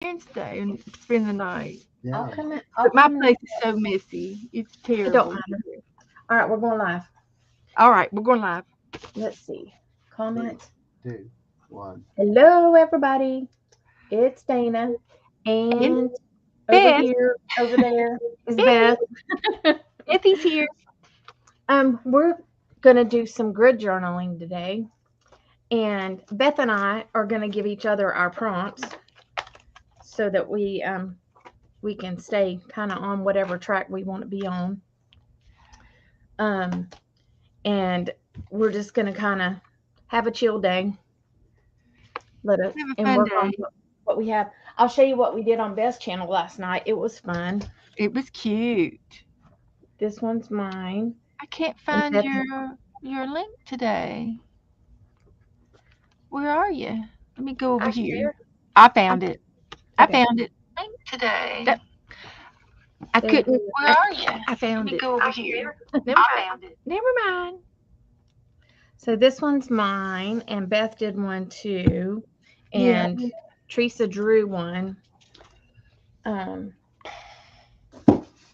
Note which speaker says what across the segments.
Speaker 1: Wednesday and spend the night.
Speaker 2: I'll
Speaker 3: Yeah.
Speaker 2: come in. I'll
Speaker 1: But my
Speaker 2: come in.
Speaker 1: place is so messy. It's
Speaker 2: It don't
Speaker 1: terrible.
Speaker 2: matter. All right, we're going live.
Speaker 1: All right, we're going live.
Speaker 2: Let's see.
Speaker 3: Three,
Speaker 2: Comment.
Speaker 3: 2, 1.
Speaker 2: Hello, everybody. It's Dana.
Speaker 1: And
Speaker 2: And over
Speaker 1: Beth,
Speaker 2: here, over there is
Speaker 1: Betty,
Speaker 2: Beth.
Speaker 1: Betty's here.
Speaker 2: We're gonna do some grid journaling today. And Beth and I are gonna give each other our prompts so that we can stay kind of on whatever track we want to be on. Um, and we're just gonna kind of have a chill day, let it
Speaker 1: Have a
Speaker 2: and
Speaker 1: fun
Speaker 2: work on
Speaker 1: day.
Speaker 2: what we have. I'll show you what we did on Beth's channel last night. It was fun.
Speaker 1: It was cute.
Speaker 2: This one's mine,
Speaker 1: I can't
Speaker 2: and
Speaker 1: find
Speaker 2: Beth.
Speaker 1: your link today. Where are you? Let me go over
Speaker 2: I
Speaker 1: here.
Speaker 2: shared.
Speaker 1: I found it. I
Speaker 2: Okay,
Speaker 1: found it. Link today. I
Speaker 2: there it
Speaker 1: couldn't.
Speaker 2: is.
Speaker 1: Where are you? I found Let me it. Go over here. Never I found it. Never mind.
Speaker 2: So this one's mine, and Beth did one too,
Speaker 1: Yeah.
Speaker 2: and Teresa drew one. Um,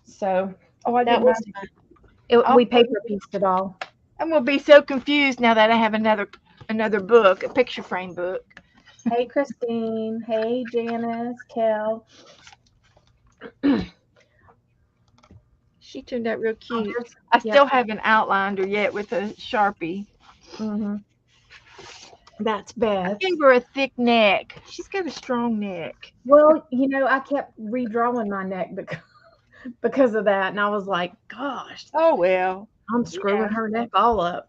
Speaker 2: so
Speaker 1: Oh, I
Speaker 2: that
Speaker 1: did
Speaker 2: was
Speaker 1: mine.
Speaker 2: we paper pieced it all.
Speaker 1: I'm gonna be so confused now that I have another book, a picture frame book.
Speaker 2: Hey Christine, hey Janice, Kel.
Speaker 1: She turned out real
Speaker 2: Oh,
Speaker 1: cute.
Speaker 2: there's
Speaker 1: I
Speaker 2: yep.
Speaker 1: still haven't outlined her yet with a Sharpie.
Speaker 2: Mm-hmm. That's
Speaker 1: I
Speaker 2: Beth.
Speaker 1: gave her a thick neck. She's got a strong neck.
Speaker 2: Well, I kept redrawing my neck because of that, and I was like, gosh,
Speaker 1: Oh well.
Speaker 2: I'm screwing her neck all up.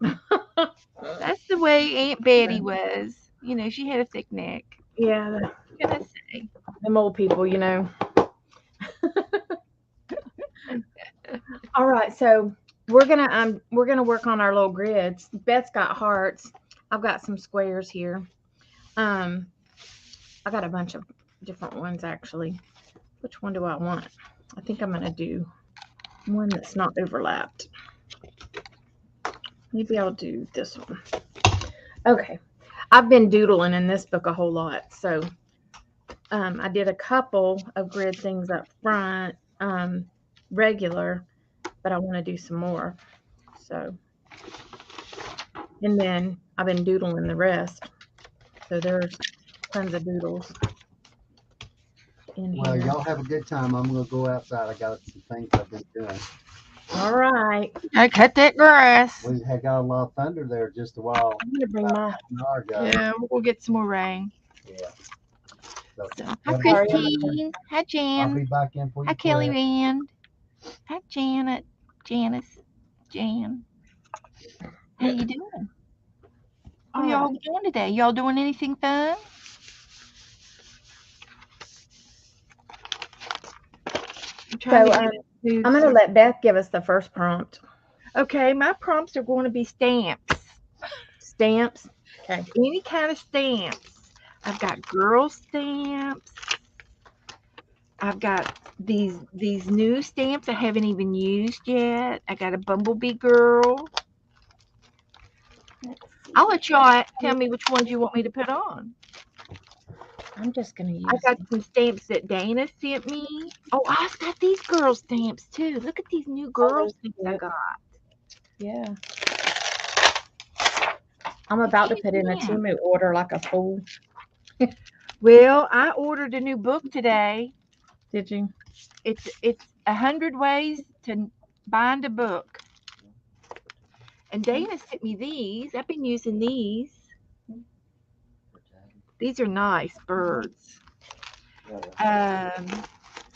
Speaker 1: That's the way Aunt Betty was. She had a thick neck.
Speaker 2: Yeah,
Speaker 1: What can I say?
Speaker 2: them old people. All right, so we're gonna work on our little grids. Beth's got hearts. I've got some squares here. Um, I got a bunch of different ones actually. Which one do I want? I think I'm gonna do one that's not overlapped. Maybe I'll do this one. Okay. I've been doodling in this book a whole lot. So I did a couple of grid things up front, regular, but I want to do some more. So, and then I've been doodling the rest. So there's tons of doodles in
Speaker 3: Well,
Speaker 2: here.
Speaker 3: y'all have a good time. I'm going to go outside. I got some things I've been doing.
Speaker 2: All right.
Speaker 1: I cut that grass.
Speaker 3: We had got a lot of thunder there just a while,
Speaker 2: I'm going to bring
Speaker 3: about
Speaker 2: my.
Speaker 3: half an hour ago.
Speaker 1: Yeah, we'll get some more rain.
Speaker 3: Yeah. So,
Speaker 1: So, hi,
Speaker 3: everybody,
Speaker 1: Christine. Hi,
Speaker 3: I'll
Speaker 1: Jan.
Speaker 3: be back in for
Speaker 1: Hi,
Speaker 3: you
Speaker 1: Kelly
Speaker 3: quick.
Speaker 1: Rand. Hi, Janet. Janice. Jan. How you doing? What
Speaker 2: All
Speaker 1: y'all
Speaker 2: right.
Speaker 1: doing today? Y'all doing anything fun? I'm trying
Speaker 2: So
Speaker 1: to get it
Speaker 2: I'm
Speaker 1: to.
Speaker 2: going to let Beth give us the first prompt.
Speaker 1: Okay, my prompts are going to be stamps.
Speaker 2: Stamps. Okay.
Speaker 1: Any kind of stamps. I've got girl stamps. I've got these new stamps I haven't even used yet. I got a bumblebee girl. I'll let y'all tell me which ones you want me to put on.
Speaker 2: I'm just going to
Speaker 1: I
Speaker 2: use
Speaker 1: got some stamps that Dana sent me. Oh, I've got these girl stamps too. Look at these new girl stamps I got.
Speaker 2: Yeah. I'm about to put in a
Speaker 1: Yeah.
Speaker 2: Timu order like a fool.
Speaker 1: Well, I ordered a new book today.
Speaker 2: Did you?
Speaker 1: It's 100 ways to bind a book. And Dana sent me these. I've been using these. These are nice birds.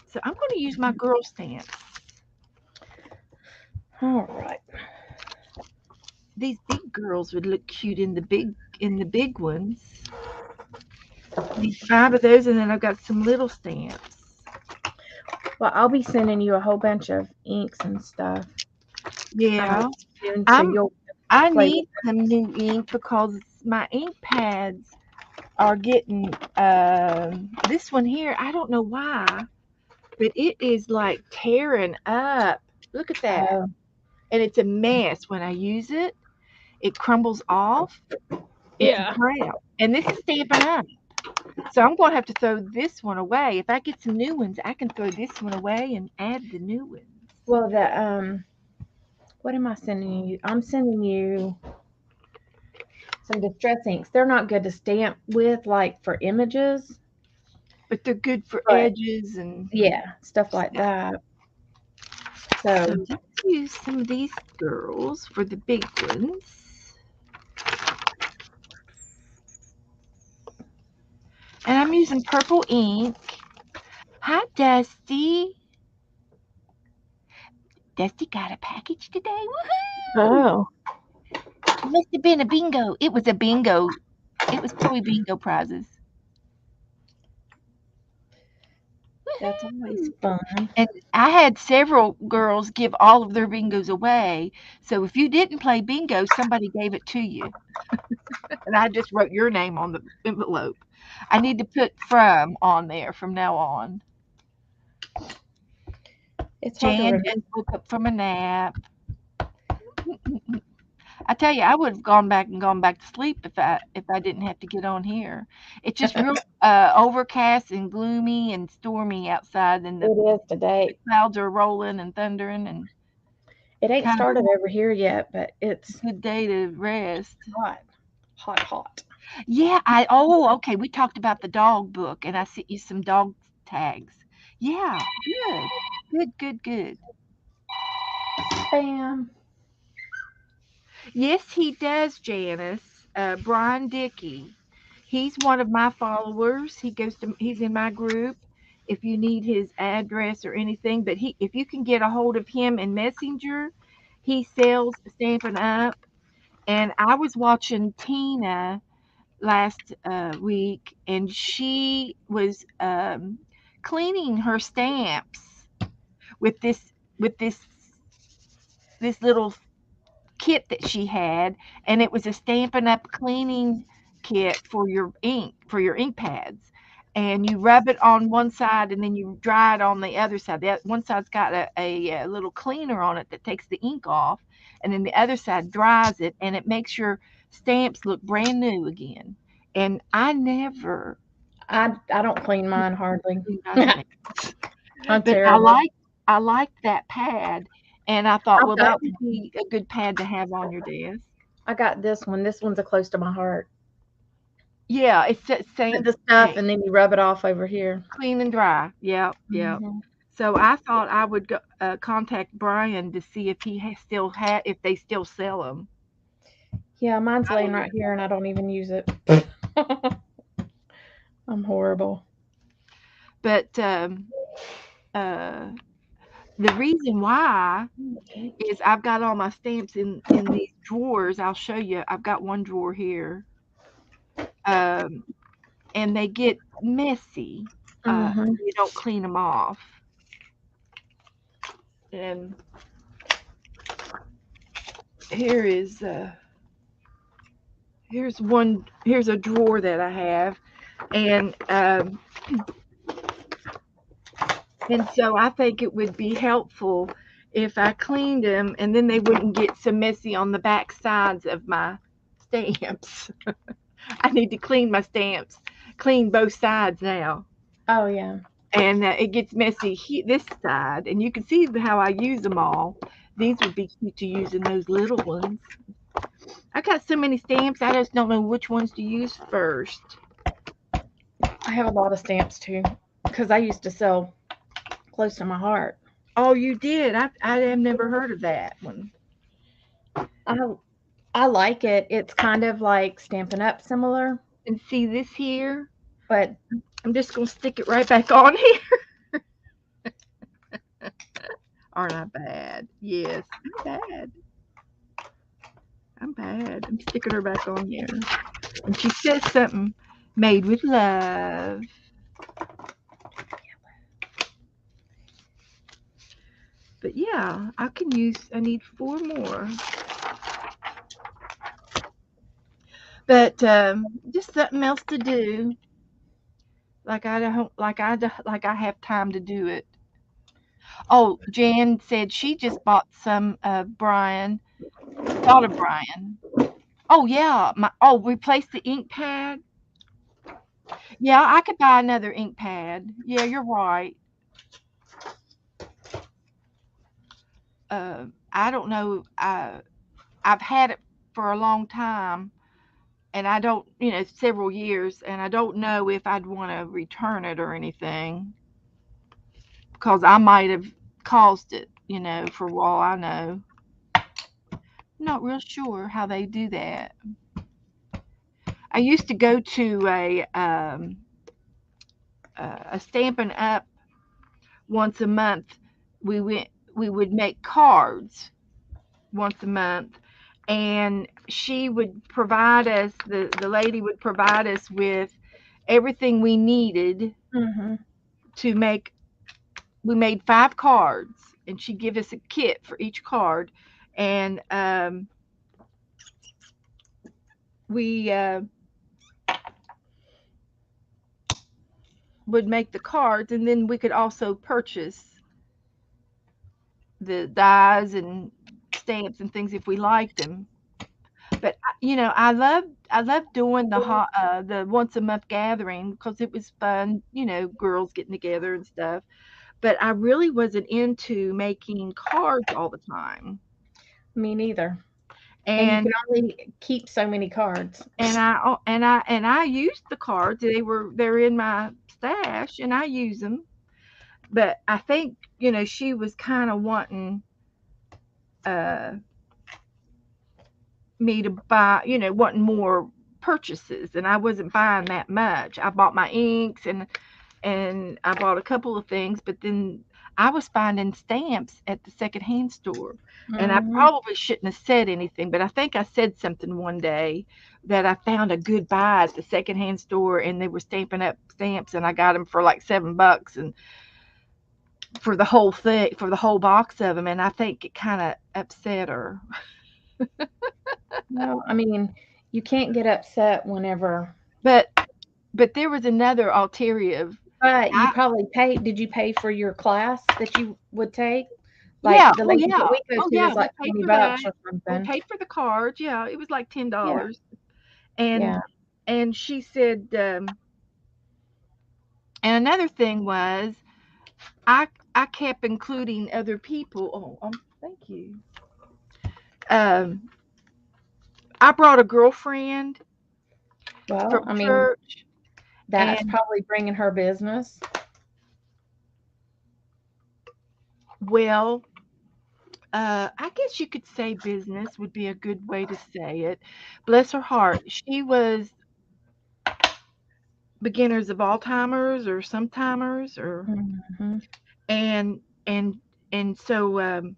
Speaker 1: So I'm going to use my girl stamps.
Speaker 2: All right.
Speaker 1: These big girls would look cute in the big ones. Need 5 of those, and then I've got some little stamps.
Speaker 2: Well, I'll be sending you a whole bunch of inks and stuff.
Speaker 1: Yeah,
Speaker 2: Soon, so
Speaker 1: I'm.
Speaker 2: you'll
Speaker 1: I
Speaker 2: play
Speaker 1: need some new ink because my ink pads are getting. This one here, I don't know why, but it is like tearing up. Look at that,
Speaker 2: with.
Speaker 1: and it's a mess when I use it. It crumbles off. It's
Speaker 2: Yeah.
Speaker 1: brown, and this is stamping up. So I'm going to have to throw this one away. If I get some new ones, I can throw this one away and add the new ones.
Speaker 2: Well, what am I sending you? I'm sending you some distress inks. They're not good to stamp with, like for images,
Speaker 1: But they're good for
Speaker 2: but
Speaker 1: edges and
Speaker 2: yeah, stuff like that.
Speaker 1: so
Speaker 2: So
Speaker 1: let's use some of these girls for the big ones. And I'm using purple ink. Hi, Dusty. Dusty got a package today. Woohoo!
Speaker 2: oh,
Speaker 1: It must have been a bingo. It was a bingo. It was Chloe bingo prizes.
Speaker 2: that's always fun.
Speaker 1: And I had several girls give all of their bingos away. So if you didn't play bingo, somebody gave it to you. And I just wrote your name on the envelope. I need to put from on there from now on.
Speaker 2: It's hard to
Speaker 1: Jan
Speaker 2: remember.
Speaker 1: just woke up from a nap. I tell you, I would have gone back to sleep if I didn't have to get on here. It's just real overcast and gloomy and stormy outside, and
Speaker 2: It
Speaker 1: the
Speaker 2: is today.
Speaker 1: clouds are rolling and thundering, and
Speaker 2: It ain't
Speaker 1: kind of
Speaker 2: started over here yet, but it's
Speaker 1: a good day to rest.
Speaker 2: hot, hot, hot.
Speaker 1: Yeah, okay. We talked about the dog book, and I sent you some dog tags. Yeah, good.
Speaker 2: Bam.
Speaker 1: Yes, he does, Janice. Brian Dickey. He's one of my followers. He's in my group. If you need his address or anything, but if you can get a hold of him in Messenger, he sells Stampin' Up. And I was watching Tina last week, and she was cleaning her stamps with this little kit that she had, and it was a Stampin' Up cleaning kit for your ink pads. And you rub it on one side and then you dry it on the other side. The one side's got a little cleaner on it that takes the ink off, and then the other side dries it, and it makes your stamps look brand new again. And I never
Speaker 2: I don't clean mine hardly.
Speaker 1: do my stamps.
Speaker 2: I'm
Speaker 1: But
Speaker 2: terrible.
Speaker 1: I liked that pad, and I thought,
Speaker 2: I've
Speaker 1: well, that
Speaker 2: got
Speaker 1: would be a good pad to have on your desk.
Speaker 2: I got this one. This one's a close to my heart.
Speaker 1: Yeah, it's that
Speaker 2: Put
Speaker 1: same
Speaker 2: the stuff
Speaker 1: thing,
Speaker 2: and then you rub it off over here.
Speaker 1: clean and dry. Yep.
Speaker 2: Mhm.
Speaker 1: So I thought I would go, contact Brian to see if he if they still sell them.
Speaker 2: Yeah, mine's laying right here and I don't even use it. I'm horrible.
Speaker 1: But the reason why is I've got all my stamps in these drawers. I'll show you. I've got one drawer here, and they get messy.
Speaker 2: Mhm.
Speaker 1: You don't clean them off. And here is here's a drawer that I have, and so I think it would be helpful if I cleaned them, and then they wouldn't get so messy on the back sides of my stamps. I need to clean my stamps, clean both sides now.
Speaker 2: Oh yeah.
Speaker 1: And it gets messy this side, and you can see how I use them all. These would be cute to use in those little ones. I got so many stamps, I just don't know which ones to use first.
Speaker 2: I have a lot of stamps too because I used to sell close to my heart.
Speaker 1: Oh, you did? I have never heard of that one.
Speaker 2: I like it. It's kind of like Stampin' Up similar,
Speaker 1: And see this here?
Speaker 2: but
Speaker 1: I'm just going to stick it right back on here. Aren't I bad? Yes, I'm bad. I'm sticking her back on here. And she says something made with love. But yeah, I need 4 more. But just something else to do. Like I have time to do it. Oh, Jan said she just bought some Brian. Thought of Brian. Oh yeah, replace the ink pad. Yeah, I could buy another ink pad. Yeah, you're right. I don't know. I've had it for a long time, and I don't, several years, and I don't know if I'd want to return it or anything because I might have caused it, for all I know. Not real sure how they do that. I used to go to a Stampin' Up once a month. We went. We would make cards once a month, and she would provide us. The lady would provide us with everything we needed
Speaker 2: Mm-hmm.
Speaker 1: to make. We made 5 cards, and she'd give us a kit for each card, and we would make the cards, and then we could also purchase the dies and stamps and things if we liked them. But I loved doing the once a month gathering because it was fun, girls getting together and stuff. But I really wasn't into making cards all the time.
Speaker 2: Me neither. And you
Speaker 1: And
Speaker 2: can only keep so many cards.
Speaker 1: and I used the cards. They're in my stash and I use them. But I think, she was kind of wanting uh me to buy, wanting more purchases, and I wasn't buying that much. I bought my inks and I bought a couple of things, but then I was finding stamps at the secondhand store. And I
Speaker 2: Mm-hmm.
Speaker 1: probably shouldn't have said anything, but I think I said something one day that I found a good buy at the secondhand store and they were stamping up stamps and I got them for like $7 and for the whole thing, for the whole box of them. And I think it kind of upset her.
Speaker 2: Well, I mean, you can't get upset whenever.
Speaker 1: But there was another alternative.
Speaker 2: But you
Speaker 1: I
Speaker 2: probably paid. Did you pay for your class that you would take? Like
Speaker 1: Yeah,
Speaker 2: the
Speaker 1: oh
Speaker 2: lady that
Speaker 1: yeah,
Speaker 2: we go
Speaker 1: oh
Speaker 2: to
Speaker 1: yeah.
Speaker 2: is
Speaker 1: We
Speaker 2: like
Speaker 1: paid for that.
Speaker 2: $20 or
Speaker 1: We
Speaker 2: something.
Speaker 1: paid for the cards. Yeah, it was like
Speaker 2: Yeah,
Speaker 1: $10. And
Speaker 2: yeah.
Speaker 1: she said, and another thing was, I I kept including other people. Oh, thank you. Um, I brought a girlfriend
Speaker 2: Well,
Speaker 1: from
Speaker 2: I mean,
Speaker 1: church,
Speaker 2: that's
Speaker 1: and
Speaker 2: probably bringing her business.
Speaker 1: well, I guess you could say business would be a good way to say it. Bless her heart, she was beginners of Alzheimer's or sometimers or
Speaker 2: Hmm.
Speaker 1: and and and so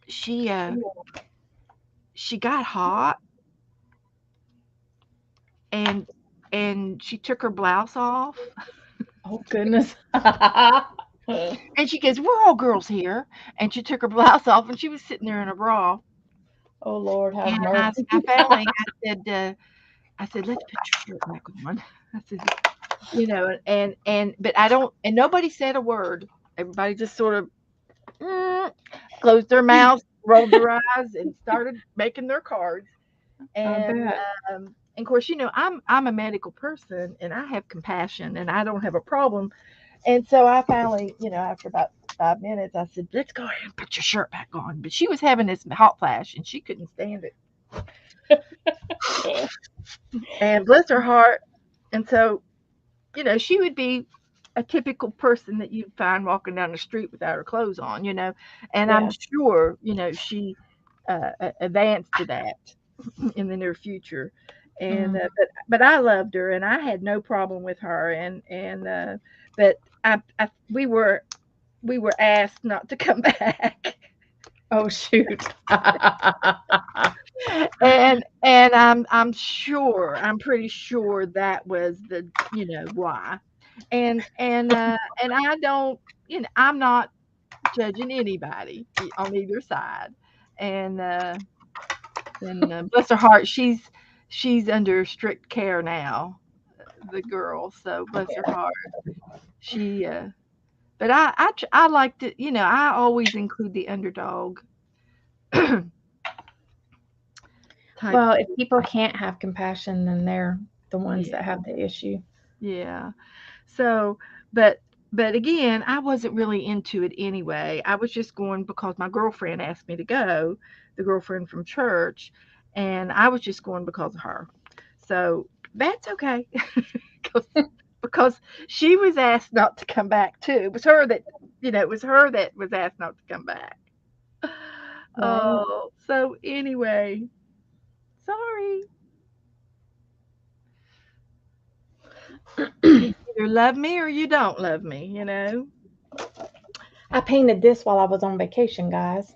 Speaker 1: she uh she got hot and she took her blouse off
Speaker 2: Oh goodness.
Speaker 1: and she goes, we're all girls here, and she took her blouse off and she was sitting there in a bra.
Speaker 2: Oh Lord, have
Speaker 1: And
Speaker 2: mercy.
Speaker 1: I finally I said, let's put your shirt back on. I said, but I don't, and nobody said a word. Everybody just sort of mm, closed their mouths, rolled their eyes, and started making their cards.
Speaker 2: I
Speaker 1: And
Speaker 2: bet.
Speaker 1: of course, I'm a medical person, and I have compassion, and I don't have a problem. And so I finally, after about 5 minutes, I said, "Let's go ahead and put your shirt back on." But she was having this hot flash, and she couldn't stand it. And bless her heart. And so, she would be a typical person that you'd find walking down the street without her clothes on, and I'm
Speaker 2: Yeah.
Speaker 1: sure, she advanced to that in the near future. And
Speaker 2: Mm.
Speaker 1: but I loved her, and I had no problem with her, and but we were asked not to come back,
Speaker 2: Oh shoot.
Speaker 1: and I'm pretty sure that was the why, and I don't, I'm not judging anybody on either side, and bless her heart, she's under strict care now, the girl. So bless her heart, she. But I like to, I always include the underdog type.
Speaker 2: Well, if people can't have compassion, then they're the ones
Speaker 1: Yeah.
Speaker 2: that have the issue.
Speaker 1: Yeah. So, but again, I wasn't really into it anyway. I was just going because my girlfriend asked me to go, the girlfriend from church, and I was just going because of her. So that's okay. 'Cause- because she was asked not to come back too. It was her that, it was her that was asked not to come back.
Speaker 2: Right.
Speaker 1: Oh, so anyway, sorry. You either love me or you don't love me.
Speaker 2: I painted this while I was on vacation, guys.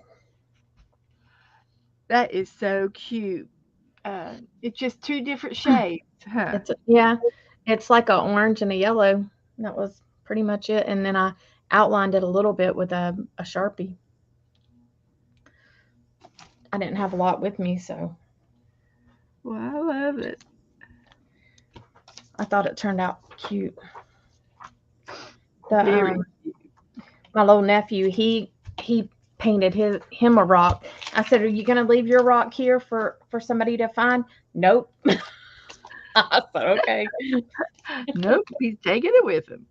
Speaker 1: That is so cute. It's just two different shades, huh?
Speaker 2: Yeah, it's like a orange and a yellow. That was pretty much it. And then I outlined it a little bit with a Sharpie. I didn't have a lot with me, so
Speaker 1: Well, I love it.
Speaker 2: I thought it turned out cute. The
Speaker 1: Very.
Speaker 2: my little nephew, he painted him a rock. I said, "Are you gonna leave your rock here for somebody to find?" Nope. I said, okay.
Speaker 1: Nope, he's taking it with him.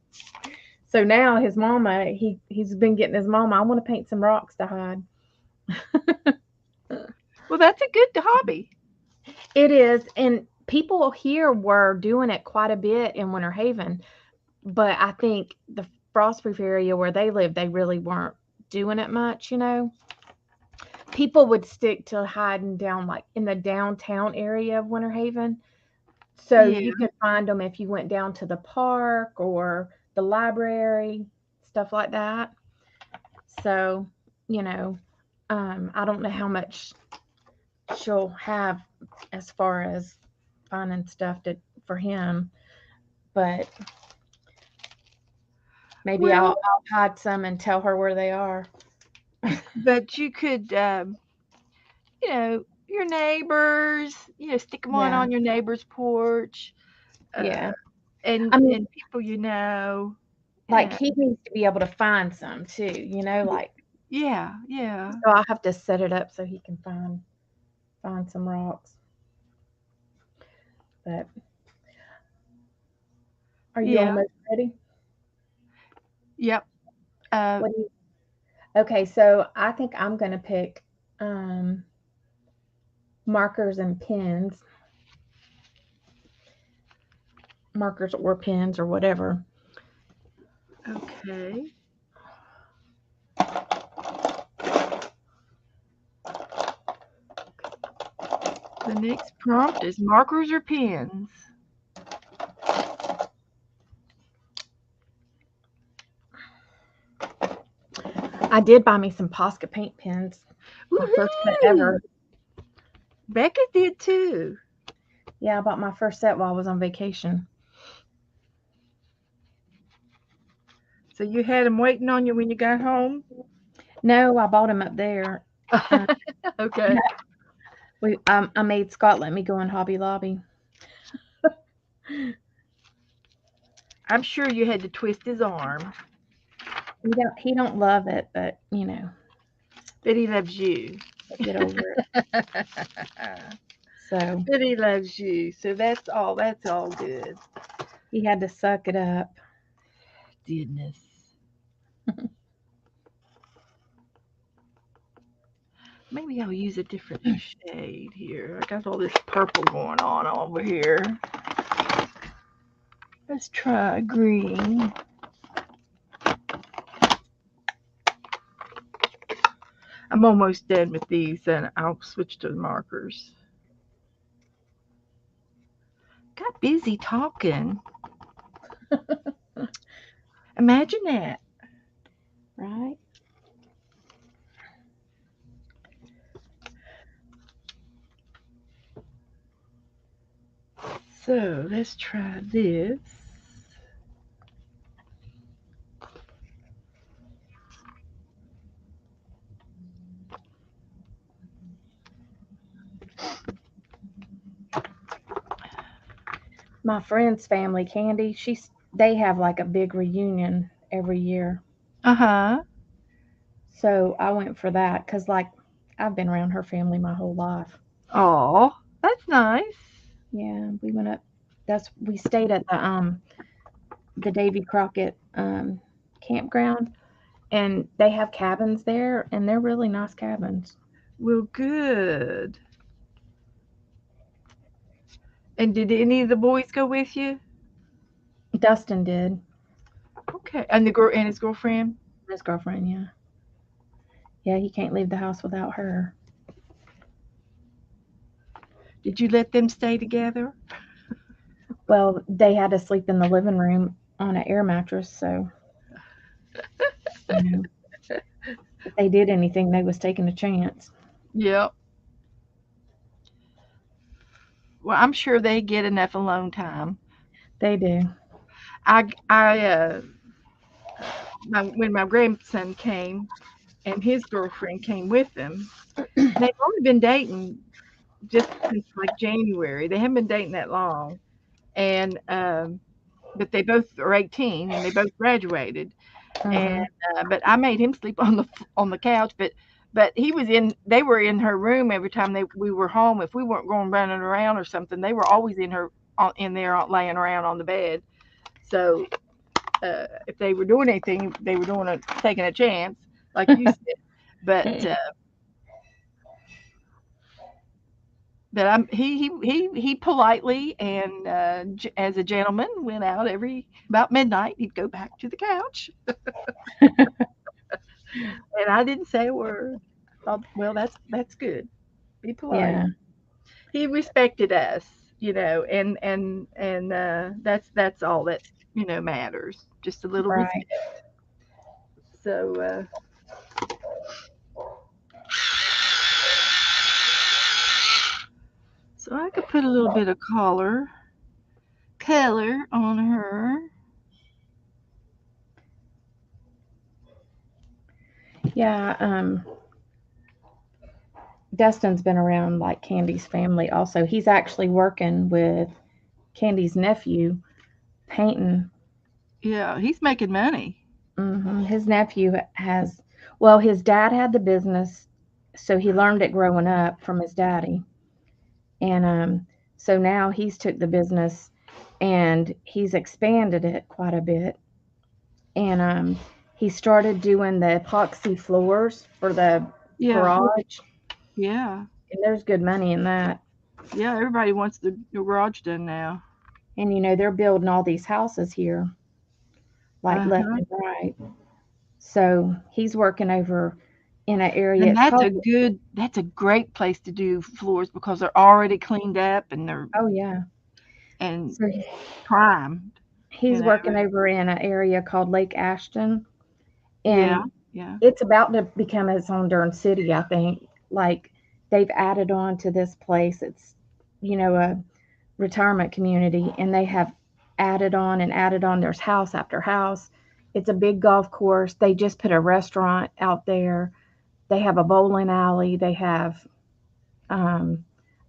Speaker 2: So now his mama, he's been getting his mama. I want to paint some rocks to hide.
Speaker 1: Well, that's a good hobby.
Speaker 2: It is, and people here were doing it quite a bit in Winter Haven, but I think the Frostproof area where they live, they really weren't doing it much. People would stick to hiding down like in the downtown area of Winter Haven. So
Speaker 1: Yeah.
Speaker 2: you could find them if you went down to the park or the library, stuff like that. So, you know, I don't know how much she'll have as far as finding stuff for him, but maybe
Speaker 1: Well,
Speaker 2: I'll hide some and tell her where they are.
Speaker 1: but you could, your neighbors, stick them
Speaker 2: Yeah,
Speaker 1: on your neighbor's porch,
Speaker 2: yeah.
Speaker 1: uh, and
Speaker 2: I mean,
Speaker 1: and people you know.
Speaker 2: like
Speaker 1: Yeah,
Speaker 2: he needs to be able to find some too, like
Speaker 1: yeah, yeah.
Speaker 2: so I'll have to set it up so he can find some rocks. But are you
Speaker 1: Yeah.
Speaker 2: almost ready?
Speaker 1: Yep. Uh,
Speaker 2: What do you Okay, so I think I'm gonna pick um markers and pens, markers or pens or whatever.
Speaker 1: okay. The next prompt is markers or pens.
Speaker 2: I did buy me some Posca paint pens. My first set
Speaker 1: Woohoo!
Speaker 2: ever.
Speaker 1: Becca did too.
Speaker 2: Yeah, I bought my first set while I was on vacation.
Speaker 1: So you had them waiting on you when you got home?
Speaker 2: No, I bought them up there. Uh,
Speaker 1: Okay.
Speaker 2: I made Scott let me go in Hobby Lobby.
Speaker 1: I'm sure you had to twist his arm,
Speaker 2: He don't love it, but
Speaker 1: but he loves you.
Speaker 2: he'll get over it. So
Speaker 1: But he loves you. So that's all. That's all good.
Speaker 2: he had to suck it up.
Speaker 1: Goodness. Maybe I'll use a different shade here. I got all this purple going on over here. Let's try green. I'm almost done with these, and I'll switch to the markers. Got busy talking. Imagine that.
Speaker 2: Right?
Speaker 1: So let's try this.
Speaker 2: My friend's family, Candy, they have like a big reunion every year.
Speaker 1: Uh huh.
Speaker 2: So I went for that because, like, I've been around her family my whole life.
Speaker 1: Oh, that's nice.
Speaker 2: Yeah, we went up we stayed at the Davy Crockett campground, and they have cabins there, and they're really nice cabins.
Speaker 1: Well, good. And did any of the boys go with you?
Speaker 2: Dustin did.
Speaker 1: Okay. And the girl and his girlfriend?
Speaker 2: His girlfriend, yeah. Yeah, he can't leave the house without her.
Speaker 1: Did you let them stay together?
Speaker 2: Well, they had to sleep in the living room on an air mattress, so you know, if they did anything, they was taking a chance.
Speaker 1: Yep. Well, I'm sure they get enough alone time.
Speaker 2: They do.
Speaker 1: I when my grandson came and his girlfriend came with them, they've only been dating just since like January. They haven't been dating that long, and but they both are 18 and they both graduated. And
Speaker 2: Uh-huh.
Speaker 1: but I made him sleep on the couch, but he was in. They were in her room every time we were home. If we weren't going running around or something, they were always in there laying around on the bed. So if they were doing anything, they were taking a chance, like you said. But he politely and as a gentleman went out every about midnight. He'd go back to the couch, and I didn't say a word. I thought, well, that's good. Be polite.
Speaker 2: Yeah,
Speaker 1: He respected us, and that's all that matters. Just a little
Speaker 2: right.
Speaker 1: respect. So so I could put a little bit of color on her.
Speaker 2: Yeah, Dustin's been around like Candy's family also. He's actually working with Candy's nephew painting.
Speaker 1: Yeah, he's making money.
Speaker 2: His nephew has, well, his dad had the business, so he learned it growing up from his daddy. And so now he's took the business and he's expanded it quite a bit. And he started doing the epoxy floors for the
Speaker 1: Yeah,
Speaker 2: garage,
Speaker 1: yeah,
Speaker 2: and there's good money in that.
Speaker 1: yeah. Everybody wants the garage done now.
Speaker 2: And they're building all these houses here, like
Speaker 1: Uh
Speaker 2: left
Speaker 1: huh.
Speaker 2: and right. So he's working over in an area.
Speaker 1: And
Speaker 2: It's called,
Speaker 1: that's a great place to do floors because they're already cleaned up and they're
Speaker 2: oh yeah.
Speaker 1: and
Speaker 2: So
Speaker 1: primed. You
Speaker 2: he's
Speaker 1: know.
Speaker 2: working over in an area called Lake Ashton,
Speaker 1: Yeah,
Speaker 2: and
Speaker 1: yeah.
Speaker 2: it's about to become its own darn city, I think. Like they've added on to this place. It's, a retirement community, and they have added on and added on. There's house after house. It's a big golf course. They just put a restaurant out there. They have a bowling alley. They have um,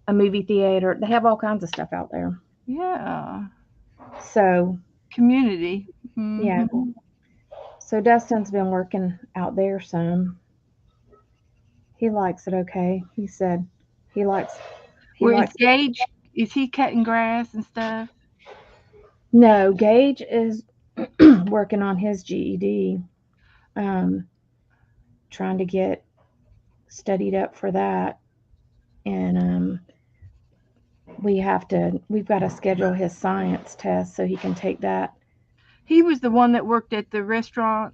Speaker 2: a movie theater. They have all kinds of stuff out there.
Speaker 1: Yeah.
Speaker 2: So,
Speaker 1: Community.
Speaker 2: yeah.
Speaker 1: Hmm.
Speaker 2: So Dustin's been working out there some. He likes it okay. He said he likes he
Speaker 1: Where is
Speaker 2: likes it.
Speaker 1: Gage? Is he cutting grass and stuff?
Speaker 2: No, Gage is working on his GED, um, trying to get studied up for that. And we've got to schedule his science test so he can take that.
Speaker 1: He was the one that worked at the restaurant.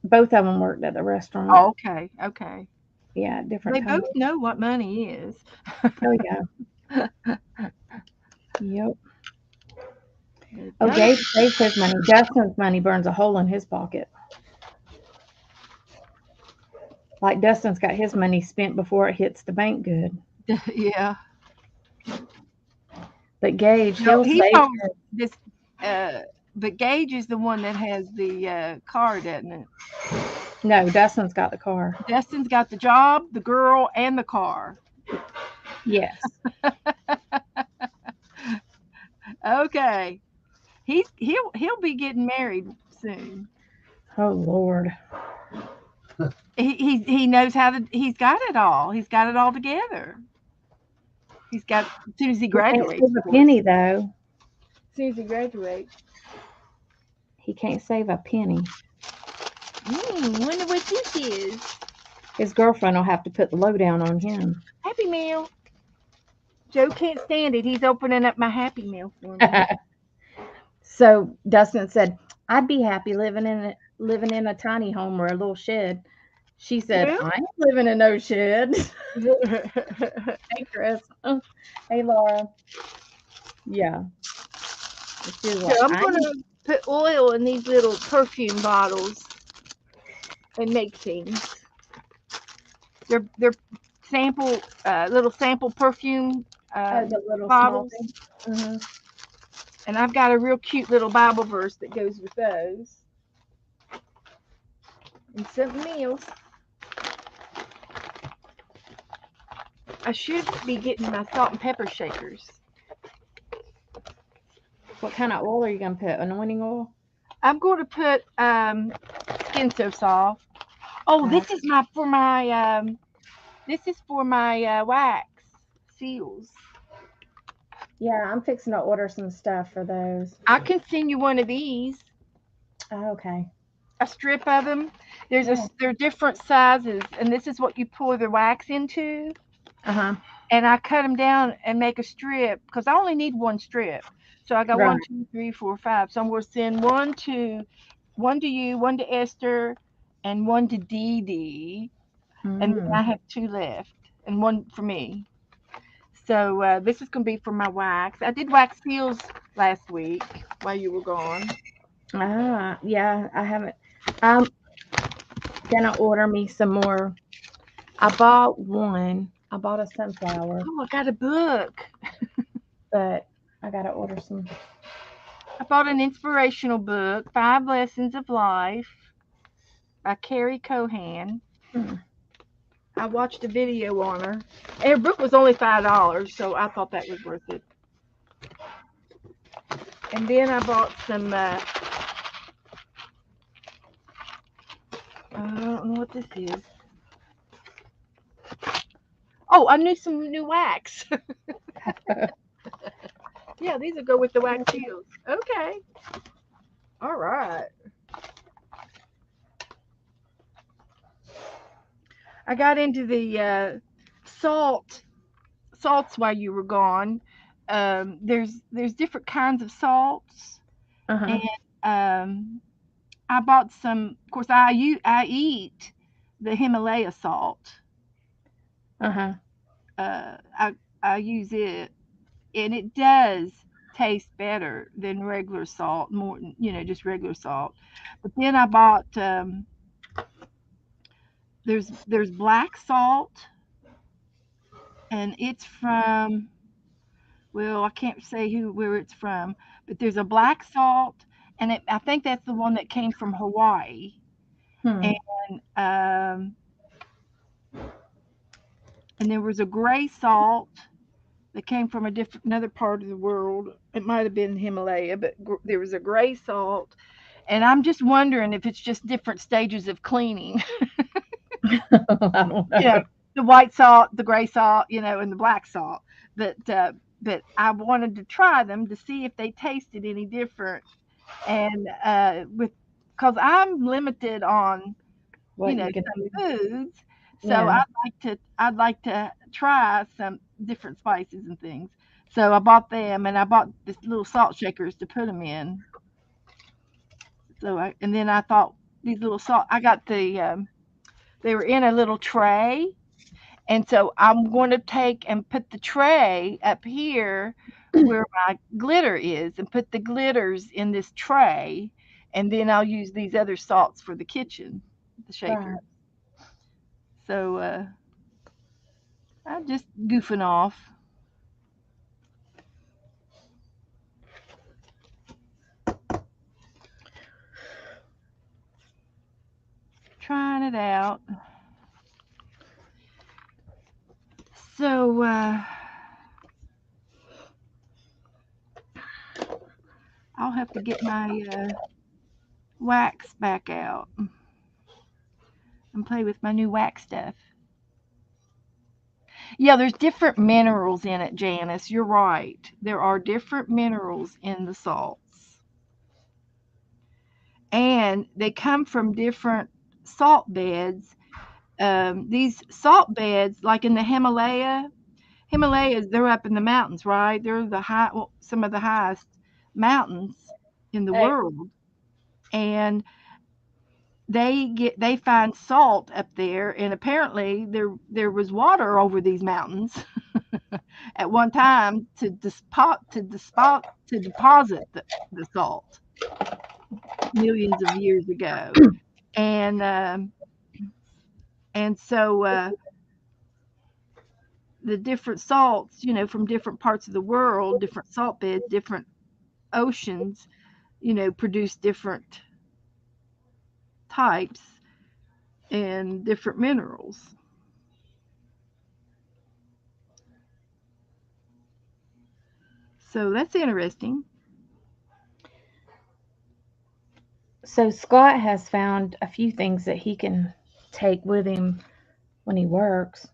Speaker 2: Both of them worked at the restaurant.
Speaker 1: Oh, okay, okay.
Speaker 2: Yeah, different
Speaker 1: They
Speaker 2: times.
Speaker 1: both know what money is.
Speaker 2: Oh yeah. Yep.
Speaker 1: They
Speaker 2: Oh,
Speaker 1: gotta-
Speaker 2: Gage saves his money. Dustin's money burns a hole in his pocket. Like Dustin's got his money spent before it hits the bank good.
Speaker 1: yeah.
Speaker 2: But Gage,
Speaker 1: No,
Speaker 2: he'll
Speaker 1: he's
Speaker 2: save.
Speaker 1: always this. Uh, but Gage is the one that has the car, doesn't it?
Speaker 2: No, Dustin's got the car.
Speaker 1: Dustin's got the job, the girl, and the car.
Speaker 2: Yes.
Speaker 1: Okay. He'll be getting married soon.
Speaker 2: Oh Lord.
Speaker 1: He knows how to. He's got it all. He's got it all together. He's got, as soon as he
Speaker 2: He can't
Speaker 1: graduates,
Speaker 2: save
Speaker 1: of
Speaker 2: a
Speaker 1: course.
Speaker 2: penny though.
Speaker 1: As soon as he graduates.
Speaker 2: He can't save a penny.
Speaker 1: Wonder what this is.
Speaker 2: His girlfriend will have to put the lowdown on him.
Speaker 1: Happy Meal. Joe can't stand it. He's opening up my Happy Meal for me.
Speaker 2: So Dustin said, "I'd be happy living in a tiny home or a little shed." She said,
Speaker 1: Yeah.
Speaker 2: "I ain't living in no shed." Hey, Chris. Hey, Laura. Yeah. She was
Speaker 1: So
Speaker 2: like,
Speaker 1: I'm
Speaker 2: I
Speaker 1: gonna put oil in these little perfume bottles and make things. They're sample little sample perfume
Speaker 2: the little
Speaker 1: bottles,
Speaker 2: small thing.
Speaker 1: and I've got a real cute little Bible verse that goes with those, and something else. I should be getting my salt and pepper shakers.
Speaker 2: What kind of oil are you gonna put? Anointing oil?
Speaker 1: I'm going to put Skin So Soft. Oh, this is for my wax seals.
Speaker 2: Yeah, I'm fixing to order some stuff for those.
Speaker 1: I can send you one of these.
Speaker 2: Oh, okay.
Speaker 1: A strip of them.
Speaker 2: Yeah.
Speaker 1: They're different sizes, and this is what you pour the wax into.
Speaker 2: Uh-huh.
Speaker 1: And I cut them down and make a strip because I only need one strip. So I got
Speaker 2: Right.
Speaker 1: 1, 2, 3, 4, 5. So I'm going to send one to you, one to Esther, and one to Dee Dee, and then I have 2 left, and one for me. So this is going to be for my wax. I did wax seals last week while you were gone.
Speaker 2: Yeah, I haven't. I'm gonna order me some more. I bought one. I bought a sunflower,
Speaker 1: Oh, I got a book.
Speaker 2: but I gotta order some.
Speaker 1: I bought an inspirational book, 5 Lessons of Life by Carrie Cohan.
Speaker 2: Hmm.
Speaker 1: I watched a video on her. And her book was only $5, so I thought that was worth it. And then I bought some, I don't know what this is. Oh, I knew some new wax. Yeah, these will go with the wax seals. Okay. All right. I got into the salts while you were gone. There's different kinds of salts,
Speaker 2: Uh-huh.
Speaker 1: and I bought some. Of course, I eat the Himalaya salt.
Speaker 2: Uh-huh.
Speaker 1: I use it, and it does taste better than regular salt. More, just regular salt. But then I bought there's black salt, and it's from, well, I can't say where it's from, but there's a black salt, and I think that's the one that came from Hawaii.
Speaker 2: Hmm.
Speaker 1: And and there was a gray salt that came from another part of the world. It might have been Himalaya, but there was a gray salt, and I'm just wondering if it's just different stages of cleaning.
Speaker 2: I don't know.
Speaker 1: The white salt, the gray salt, and the black salt. But I wanted to try them to see if they tasted any different, and because I'm limited on
Speaker 2: What you can
Speaker 1: some
Speaker 2: do.
Speaker 1: foods. So
Speaker 2: Yeah.
Speaker 1: I'd like to try some different spices and things. So I bought them, and I bought this little salt shakers to put them in. And then I thought these little salt. I got they were in a little tray, and so I'm going to take and put the tray up here where my glitter is, and put the glitters in this tray, and then I'll use these other salts for the kitchen, the shaker.
Speaker 2: Right.
Speaker 1: So I'm just goofing off. Trying it out. So I'll have to get my wax back out and play with my new wax stuff. Yeah, there's different minerals in it, Janice. You're right. There are different minerals in the salts. And they come from different salt beds. These salt beds, like in the Himalayas, they're up in the mountains, right? They're well, some of the highest mountains in the
Speaker 2: Hey.
Speaker 1: world. And they find salt up there, and apparently there was water over these mountains at one time to deposit the salt millions of years ago. And so the different salts, from different parts of the world, different salt beds, different oceans, produce different types and different minerals. So that's interesting.
Speaker 2: So Scott has found a few things that he can take with him when he works,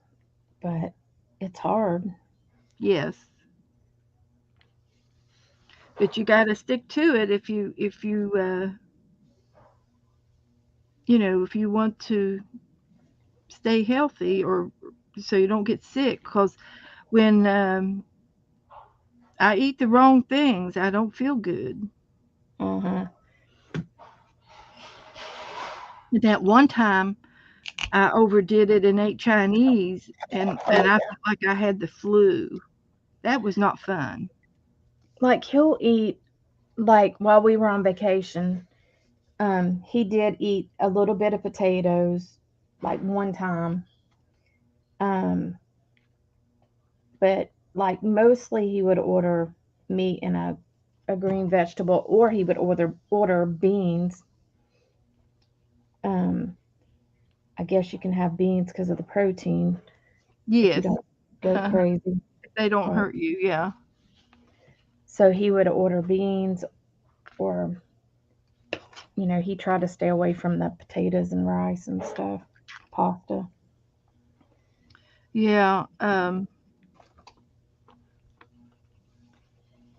Speaker 2: but it's hard.
Speaker 1: Yes. But you got to stick to it if you want to stay healthy, or so you don't get sick. Because when I eat the wrong things, I don't feel good.
Speaker 2: Uh-huh.
Speaker 1: That one time I overdid it and ate Chinese, and I felt like I had the flu. That was not fun.
Speaker 2: Like he'll eat, like while we were on vacation, he did eat a little bit of potatoes, like one time. Um, but like mostly he would order meat and a green vegetable, or he would order beans. Um, I guess you can have beans because of the protein if you
Speaker 1: Yes.
Speaker 2: don't go crazy.
Speaker 1: They don't
Speaker 2: But,
Speaker 1: hurt you. Yeah.
Speaker 2: so he would order beans, or he tried to stay away from the potatoes and rice and stuff, pasta.
Speaker 1: Yeah.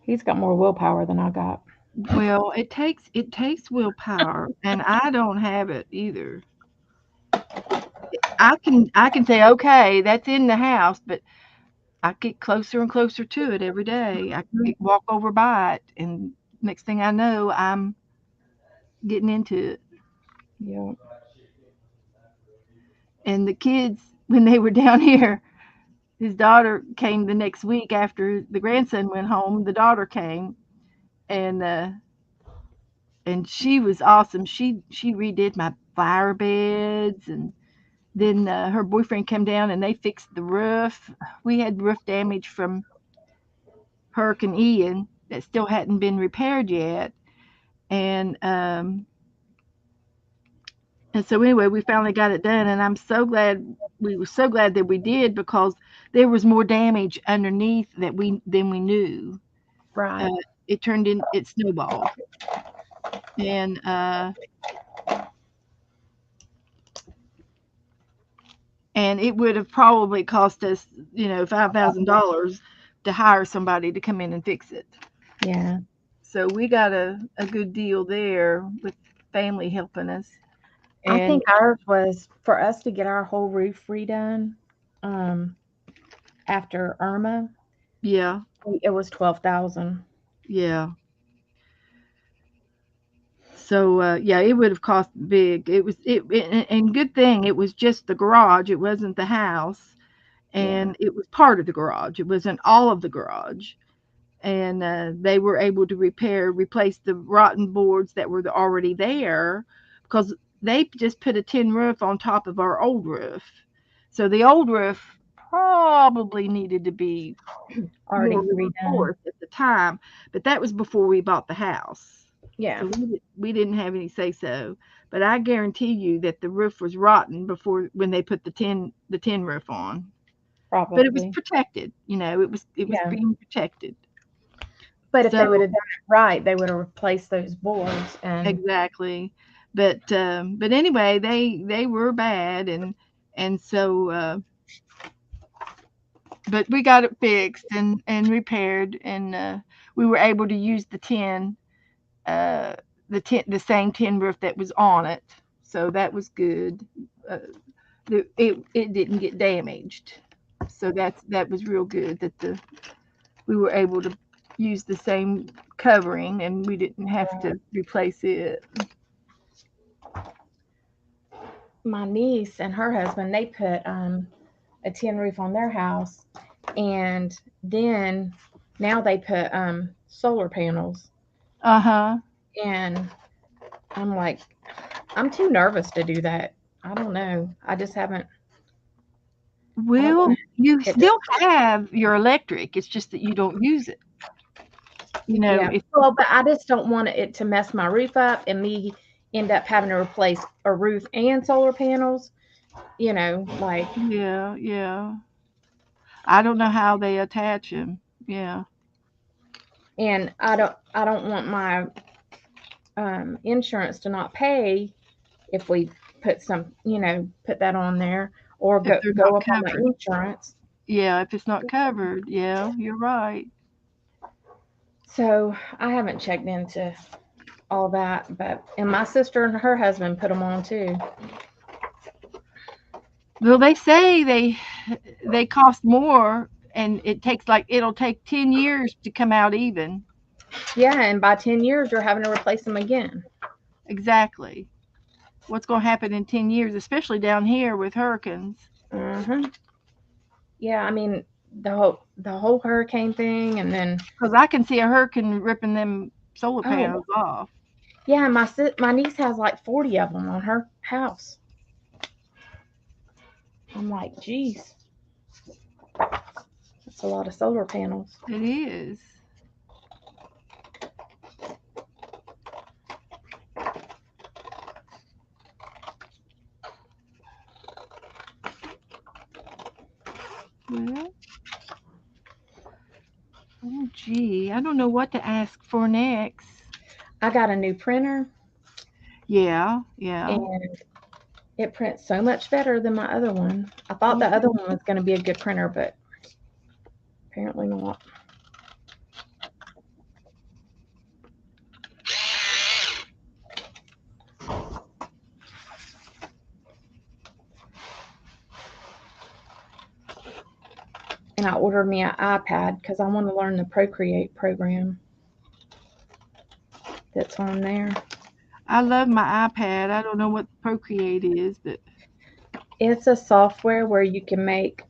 Speaker 2: He's got more willpower than I got.
Speaker 1: Well, it takes willpower, and I don't have it either. I can say, okay, that's in the house, but I get closer and closer to it every day. I walk over by it, and next thing I know, I'm getting into it.
Speaker 2: Yeah.
Speaker 1: And the kids, when they were down here, his daughter came the next week after the grandson went home. The daughter came, and she was awesome. She redid my fire beds, and then her boyfriend came down and they fixed the roof. We had roof damage from Hurricane Ian that still hadn't been repaired yet, and so anyway, we finally got it done, and I'm so glad. We were so glad that we did, because there was more damage underneath than we knew.
Speaker 2: Right.
Speaker 1: It snowballed, and it would have probably cost us, $5,000 to hire somebody to come in and fix it.
Speaker 2: Yeah.
Speaker 1: So we got a good deal there with family helping us.
Speaker 2: I
Speaker 1: And
Speaker 2: think ours was for us to get our whole roof redone. Um, After Irma,
Speaker 1: yeah,
Speaker 2: it was 12,000.
Speaker 1: yeah. So yeah, it would have cost big. And good thing it was just the garage. It wasn't the house,
Speaker 2: Yeah.
Speaker 1: and it was part of the garage. It wasn't all of the garage. And they were able to replace the rotten boards that were already there, because they just put a tin roof on top of our old roof. So the old roof probably needed to be
Speaker 2: Already
Speaker 1: more
Speaker 2: redone.
Speaker 1: reinforced at the time, but that was before we bought the house.
Speaker 2: Yeah.
Speaker 1: So we didn't have any say so. But I guarantee you that the roof was rotten before, when they put the tin roof on.
Speaker 2: Probably.
Speaker 1: But it was protected, it was
Speaker 2: Yeah.
Speaker 1: being protected.
Speaker 2: But if they would
Speaker 1: So
Speaker 2: have done it right, they would have replaced those boards. And
Speaker 1: exactly. But anyway, they were bad, and so but we got it fixed and repaired, and we were able to use uh, the same tin roof that was on it, so that was good. Uh, it didn't get damaged, so that was real good that the we were able to use the same covering and we didn't have to replace it.
Speaker 2: My niece and her husband, they put a tin roof on their house, and then now they put solar panels.
Speaker 1: Uh huh.
Speaker 2: And I'm like, I'm too nervous to do that. I don't know. I just haven't. I don't
Speaker 1: Well,
Speaker 2: want
Speaker 1: you
Speaker 2: it to.
Speaker 1: still have your electric. It's just that you don't use it. You know,
Speaker 2: Yeah.
Speaker 1: if
Speaker 2: Well, but I just don't want it to mess my roof up and me end up having to replace a roof and solar panels. Like,
Speaker 1: yeah, yeah. I don't know how they attach them. Yeah.
Speaker 2: and I don't want my insurance to not pay if we put that on there, or
Speaker 1: If
Speaker 2: go
Speaker 1: they're not
Speaker 2: go up on my
Speaker 1: covered.
Speaker 2: insurance.
Speaker 1: Yeah, if it's not covered. Yeah, you're right.
Speaker 2: So I haven't checked into all that, and my sister and her husband put them on too.
Speaker 1: Well, they say they cost more and it'll take 10 years to come out even.
Speaker 2: Yeah, and by 10 years you're having to replace them again.
Speaker 1: Exactly. What's going to happen in 10 years, especially down here with hurricanes?
Speaker 2: Hmm. Yeah, I mean, the whole hurricane thing, and then
Speaker 1: Because I can see a hurricane ripping them solar
Speaker 2: oh
Speaker 1: panels off.
Speaker 2: yeah, my niece has like 40 of them on her house. I'm like, geez, that's a lot of solar panels.
Speaker 1: It is. Well, oh gee, I don't know what to ask for next.
Speaker 2: I got a new printer,
Speaker 1: Yeah, yeah.
Speaker 2: and it prints so much better than my other one. I thought the other one was going to be a good printer, but apparently not. And I ordered me an iPad because I want to learn the Procreate program that's on there.
Speaker 1: I love my iPad. I don't know what Procreate is, but
Speaker 2: It's a software where you can make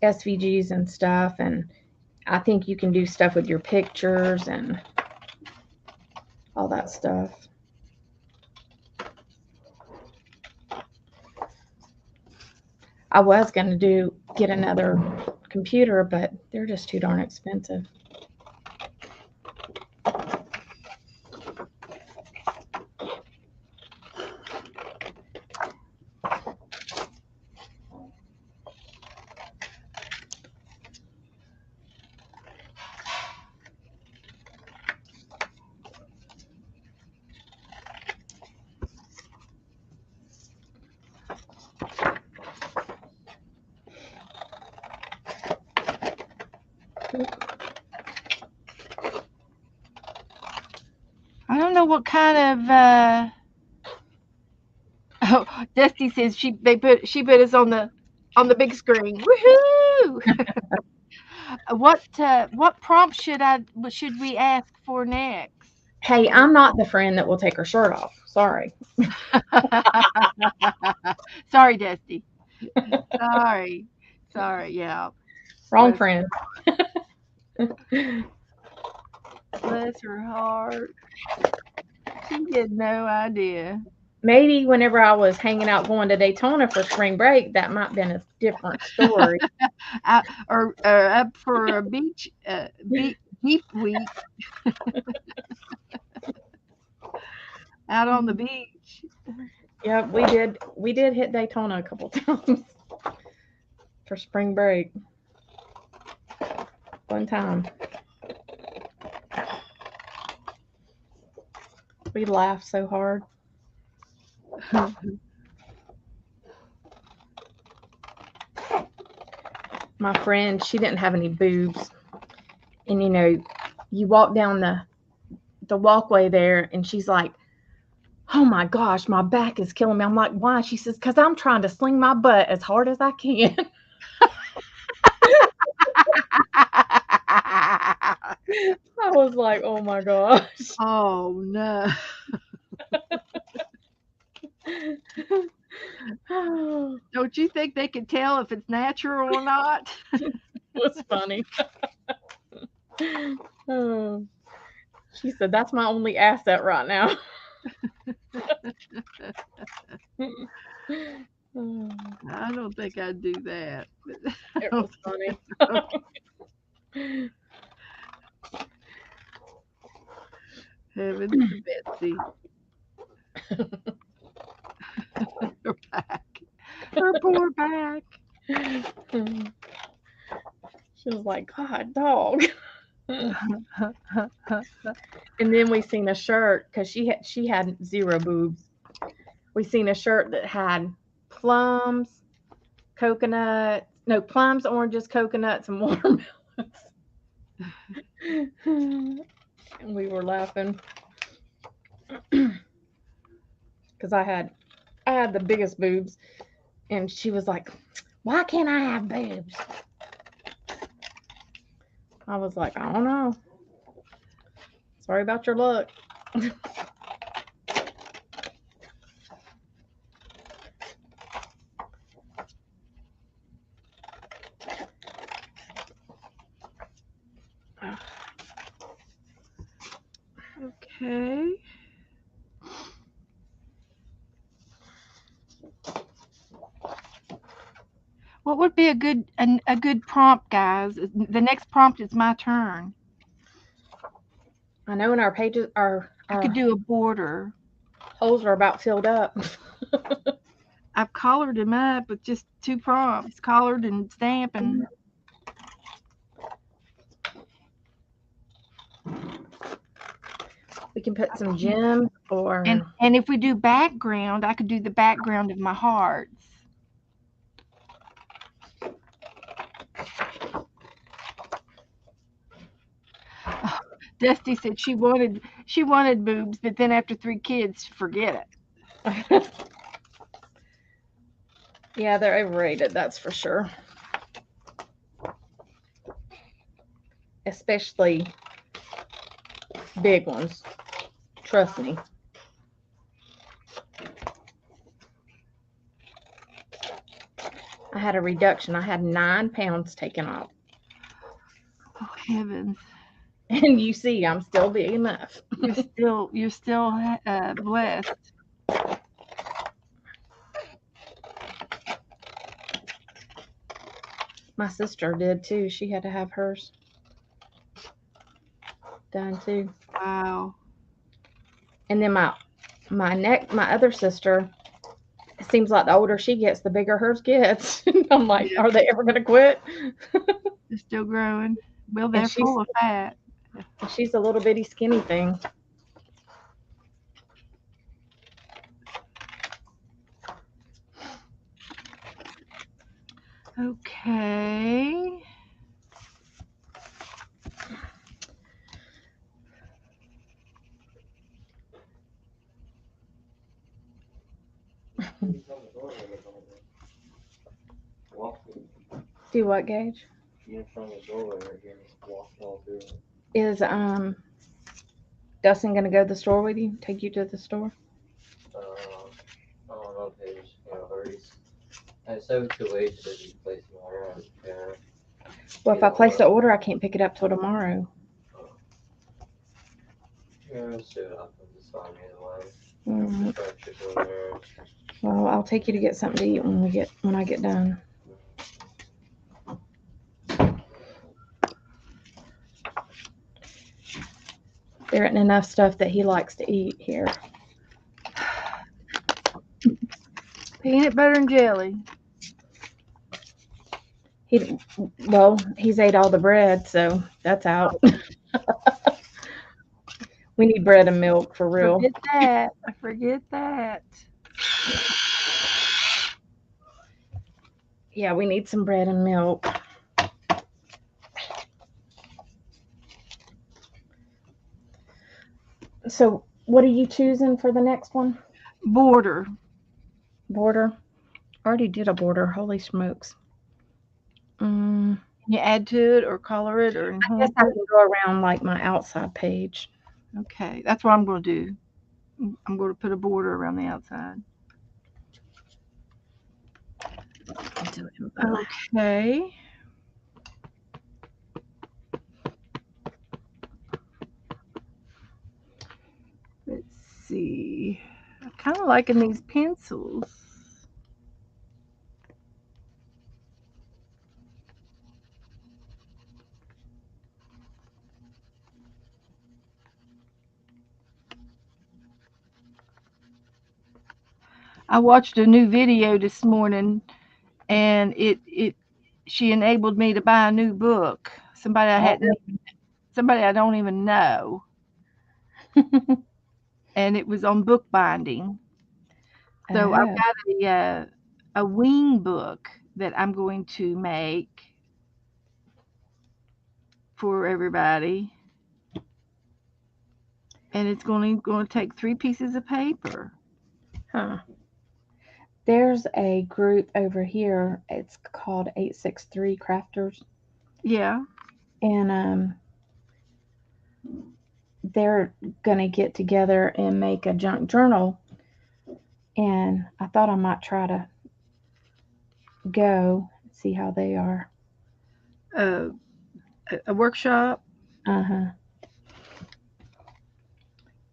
Speaker 2: SVGs and stuff, and I think you can do stuff with your pictures and all that stuff. I was going to get another computer, but they're just too darn expensive.
Speaker 1: I don't know what kind of oh, Dusty says she put us on the big screen. Woohoo! What prompt should we ask for next?
Speaker 2: Hey, I'm not the friend that will take her shirt off. Sorry.
Speaker 1: Sorry, Dusty. Sorry. Sorry, yeah.
Speaker 2: Wrong
Speaker 1: Bless,
Speaker 2: friend.
Speaker 1: bless her heart. She had no idea.
Speaker 2: Maybe whenever I was hanging out going to Daytona for spring break, that might have been a different story.
Speaker 1: Or up for a beach week out on the beach.
Speaker 2: Yeah, we did hit Daytona a couple times for spring break. One time. We laughed so hard. my friend, she didn't have any boobs. And you walk down the walkway there and she's like, oh my gosh, my back is killing me. I'm like, why? She says, because I'm trying to sling my butt as hard as I can. I was like, oh my gosh.
Speaker 1: Oh no.
Speaker 2: It
Speaker 1: Don't you think they could tell if it's natural or not?
Speaker 2: was funny. Oh. She said, that's my only asset right now. Oh,
Speaker 1: I don't think I'd do that.
Speaker 2: it was funny.
Speaker 1: Heavens to Betsy. Her back. Her poor back.
Speaker 2: She was like, God, dog. And then we seen a shirt because she had zero boobs. We seen a shirt that had plums, oranges, coconuts, and watermelons. And we were laughing because I had the biggest boobs, and she was like, "Why can't I have boobs?" I was like, "I don't know. Sorry about your luck."
Speaker 1: Okay. What would be a good prompt, guys? The next prompt is my turn.
Speaker 2: I know in our pages,
Speaker 1: I could do a border.
Speaker 2: holes are about filled up.
Speaker 1: I've collared him up with just 2 prompts, collared and stamping.
Speaker 2: We can put some gems or
Speaker 1: And if we do background, I could do the background of my hearts. Oh, Dusty said she wanted boobs, but then after 3 kids, forget it.
Speaker 2: yeah, they're overrated, that's for sure. Especially big ones. Trust me. I had a reduction. I had 9 pounds taken off.
Speaker 1: Oh heavens!
Speaker 2: And you see, I'm still big enough.
Speaker 1: You're still blessed.
Speaker 2: My sister did too. She had to have hers done too.
Speaker 1: Wow.
Speaker 2: And then my other sister, it seems like the older she gets, the bigger hers gets. I'm like,
Speaker 1: Yeah.
Speaker 2: are they ever gonna quit?
Speaker 1: They're still growing. Well, they're
Speaker 2: she's-
Speaker 1: full of fat.
Speaker 2: She's a little bitty skinny thing.
Speaker 1: Okay.
Speaker 2: Do what, Gage? Is Dustin gonna go to the store with you? Take you to the store?
Speaker 4: I don't know if there's hurries. I so too late to be placing my order.
Speaker 2: Well, if I place the order, I can't pick it up till tomorrow.
Speaker 4: Yeah, so I'll just find me the way.
Speaker 2: Mm.
Speaker 4: Try to trickle there.
Speaker 2: Well, I'll take you to get something to eat when I get done. There isn't enough stuff that he likes to eat here.
Speaker 1: Peanut butter and jelly.
Speaker 2: He's ate all the bread, so that's out. We need bread and milk for real.
Speaker 1: Forget that. Forget that.
Speaker 2: Yeah, we need some bread and milk. So what are you choosing for the next one?
Speaker 1: Border.
Speaker 2: Border. Already did a border. Holy smokes. Mm,
Speaker 1: Can you add to it or color it or
Speaker 2: I
Speaker 1: enhance
Speaker 2: guess I
Speaker 1: it?
Speaker 2: can go around like my outside page.
Speaker 1: Okay, that's what I'm going to do. I'm going to put a border around the outside.
Speaker 2: Do it in both.
Speaker 1: Okay. Let's see. I'm kind of liking these pencils. I watched a new video this morning, and she enabled me to buy a new book. Somebody I don't even know, and it was on bookbinding. So I've
Speaker 2: Oh,
Speaker 1: got a wing book that I'm going to make for everybody, and it's going to take 3 pieces of paper.
Speaker 2: huh. There's a group over here. It's called 863 Crafters.
Speaker 1: Yeah.
Speaker 2: And they're gonna get together and make a junk journal. And I thought I might try to go see how they are.
Speaker 1: Uh, a workshop.
Speaker 2: Uh-huh.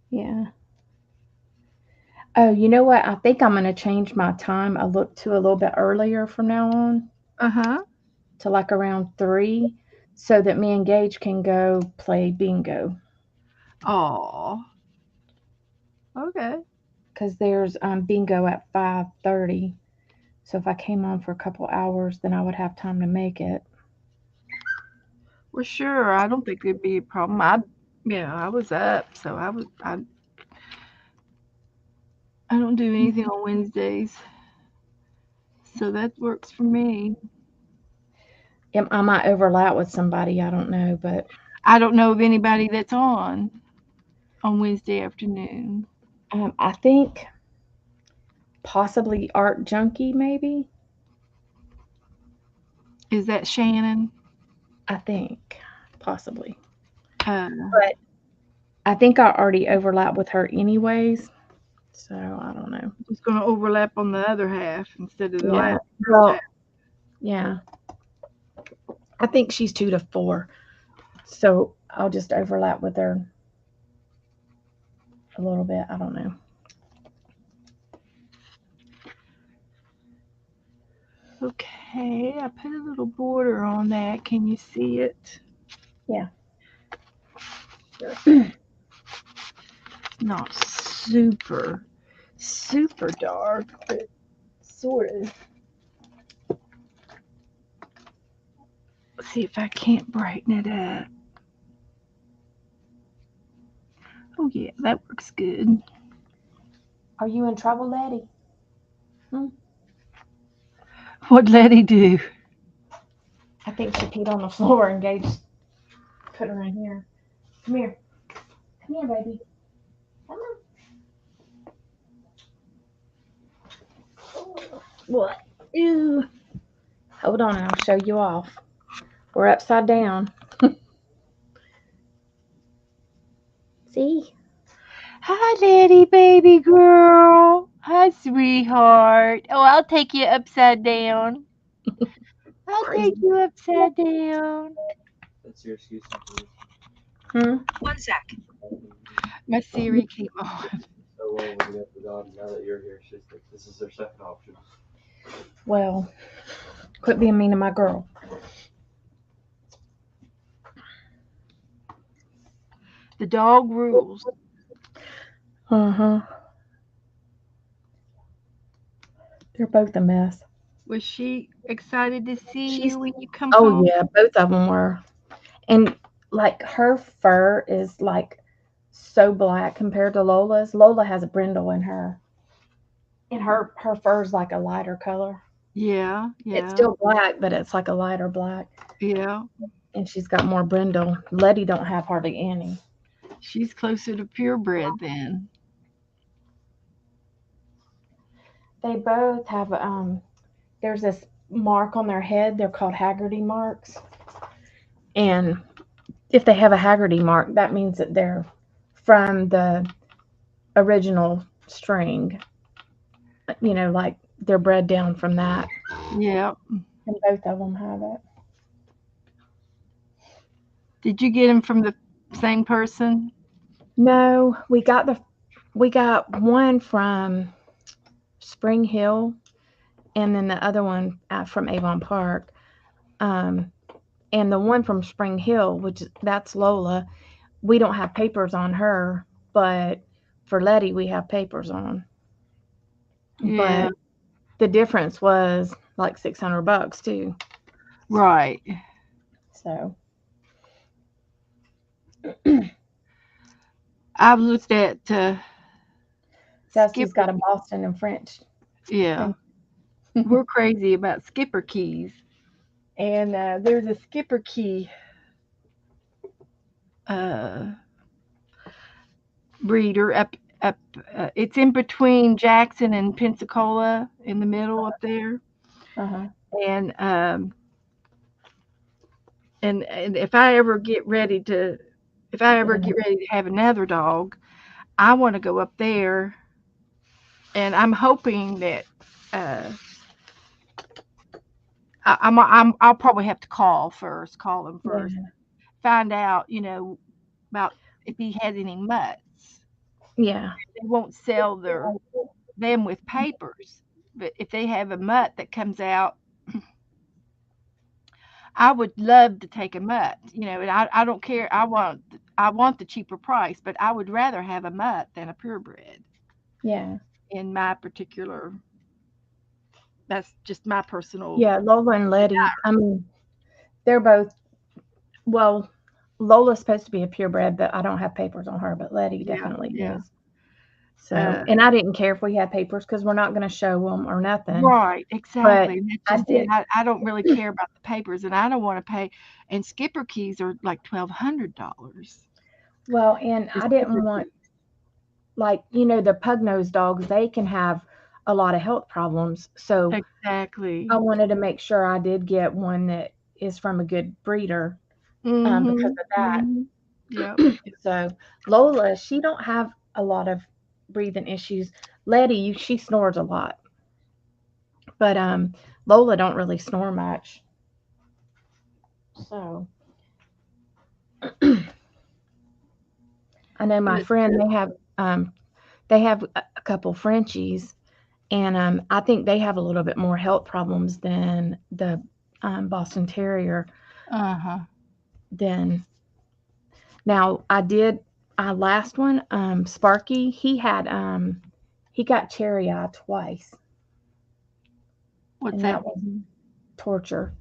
Speaker 2: Yeah. Oh, you know what? I think I'm gonna change my time to a little bit earlier from now on
Speaker 1: Uh-huh.
Speaker 2: to like around 3 so that me and Gage can go play bingo.
Speaker 1: Oh. Okay.
Speaker 2: Because there's bingo at 5:30. So if I came on for a couple hours, then I would have time to make it.
Speaker 1: Well, sure. I don't think it'd be a problem. I was up, so I don't do anything on Wednesdays, so that works for me.
Speaker 2: I might overlap with somebody. I don't know, but
Speaker 1: I don't know of anybody that's on Wednesday afternoon.
Speaker 2: I think possibly Art Junkie, maybe.
Speaker 1: Is that Shannon?
Speaker 2: I think possibly,
Speaker 1: Uh,
Speaker 2: but I think I already overlap with her anyways. So I don't know.
Speaker 1: it's going to overlap on the other half instead of the
Speaker 2: Yeah.
Speaker 1: last
Speaker 2: Well,
Speaker 1: half.
Speaker 2: yeah. I think she's 2 to 4, so I'll just overlap with her a little bit. I don't know.
Speaker 1: Okay, I put a little border on that. Can you see it?
Speaker 2: Yeah.
Speaker 1: Not super, super dark, but sort of. See if I can't brighten it up. Oh yeah, that works good.
Speaker 2: Are you in trouble, Daddy?
Speaker 1: What'd Letty do?
Speaker 2: I think she peed on the floor and Gage put her in here. Come here. Come here, baby. Come on. What? Ew. Hold on, I'll show you off. We're upside down. See?
Speaker 1: Hi, Letty, baby girl. Hi, sweetheart. Oh, I'll take you upside down. I'll
Speaker 2: Crazy.
Speaker 1: take you upside down.
Speaker 4: That's your excuse.
Speaker 2: Hmm?
Speaker 1: My Siri came on.
Speaker 4: So well when you got the dog. Now that you're here, she's like, this is their second option.
Speaker 2: Well, quit being mean to my girl.
Speaker 1: The dog rules.
Speaker 2: Uh-huh. They're both a mess.
Speaker 1: Was she excited to see
Speaker 2: She's
Speaker 1: you when you come
Speaker 2: Oh
Speaker 1: home?
Speaker 2: yeah, both of them were. And like her fur is like so black compared to Lola's. Lola has a brindle in her. And her fur is like a lighter color.
Speaker 1: Yeah,
Speaker 2: It's
Speaker 1: yeah,
Speaker 2: still black, but it's like a lighter black.
Speaker 1: yeah.
Speaker 2: And she's got more brindle. Letty don't have hardly any.
Speaker 1: She's closer to purebred then.
Speaker 2: They both have there's this mark on their head. They're called Haggerty marks. And if they have a Haggerty mark, that means that they're from the original string. You know, like they're bred down from that.
Speaker 1: Yeah.
Speaker 2: And both of them have it.
Speaker 1: Did you get them from the same person?
Speaker 2: No, we got one from Spring Hill, and then the other one from Avon Park. And the one from Spring Hill, that's Lola, we don't have papers on her, but for Letty we have papers on.
Speaker 1: Yeah.
Speaker 2: But the difference was like $600 too.
Speaker 1: Right.
Speaker 2: So
Speaker 1: I've looked at
Speaker 2: Dusty's
Speaker 1: Skipper.
Speaker 2: got a Boston and French.
Speaker 1: Yeah. We're crazy about Skipper keys. And there's a Skipper key breeder up. It's in between Jackson and Pensacola, in the middle up there.
Speaker 2: Uh-huh.
Speaker 1: And if I ever get ready to have another dog, I want to go up there. And I'm hoping that I'll probably have to call him first,
Speaker 2: Yeah.
Speaker 1: find out, about if he has any mutts.
Speaker 2: Yeah.
Speaker 1: They won't sell them with papers, but if they have a mutt that comes out, I would love to take a mutt, and I don't care. I want the cheaper price, but I would rather have a mutt than a purebred.
Speaker 2: Yeah.
Speaker 1: In my particular, that's just my personal.
Speaker 2: Yeah, Lola and Letty, I mean, they're both, well, Lola's supposed to be a purebred, but I don't have papers on her, but Letty definitely
Speaker 1: yeah.
Speaker 2: is. So, and I didn't care if we had papers because we're not going to show them or nothing.
Speaker 1: Right, exactly.
Speaker 2: But
Speaker 1: That's just it. I don't really care about the papers, and I don't want to pay. And Skipper keys are like $1,200.
Speaker 2: Well, and I didn't want, like, the pug-nosed dogs, they can have a lot of health problems. So
Speaker 1: Exactly.
Speaker 2: I wanted to make sure I did get one that is from a good breeder
Speaker 1: Mm-hmm.
Speaker 2: because of that.
Speaker 1: Yeah.
Speaker 2: So Lola, she don't have a lot of breathing issues. Letty, she snores a lot. But Lola don't really snore much. So I know my friend, they have a couple Frenchies, and I think they have a little bit more health problems than the Boston Terrier.
Speaker 1: Uh-huh.
Speaker 2: Now our last one, Sparky, he got cherry eye twice.
Speaker 1: What's
Speaker 2: and that was torture.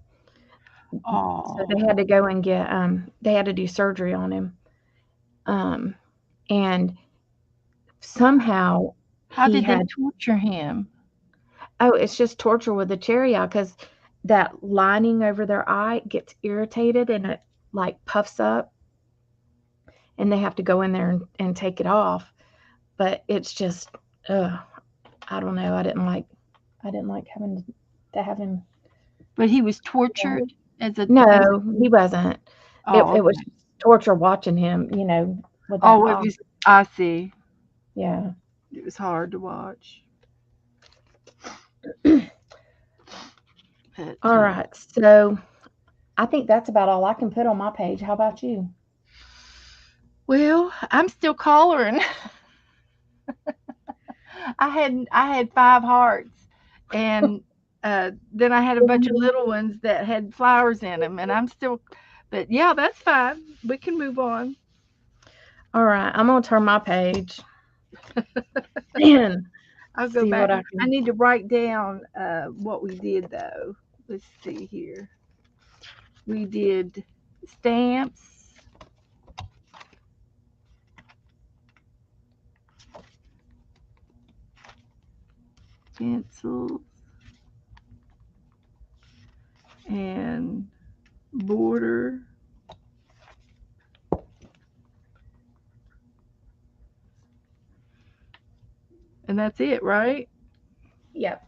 Speaker 1: Oh.
Speaker 2: So they had to go and get they had to do surgery on him. And somehow
Speaker 1: How did they torture him?
Speaker 2: Oh, it's just torture with the cherry eye because that lining over their eye gets irritated and it like puffs up, and they have to go in there and take it off. But it's just, I don't know. I didn't like having to have him.
Speaker 1: But he was tortured
Speaker 2: No, he wasn't.
Speaker 1: Oh,
Speaker 2: it was torture watching him, with that
Speaker 1: it was. I see.
Speaker 2: Yeah.
Speaker 1: It was hard to watch. But,
Speaker 2: all right. So I think that's about all I can put on my page. How about you?
Speaker 1: Well, I'm still collaring. I had 5 hearts, and then I had a bunch of little ones that had flowers in them, and I'm still. But yeah, that's fine. We can move on.
Speaker 2: All right, I'm gonna turn my page. And
Speaker 1: I'll go back. I need to write down what we did though. Let's see here. We did stamps, pencils, and border, And that's it, right?
Speaker 2: Yep.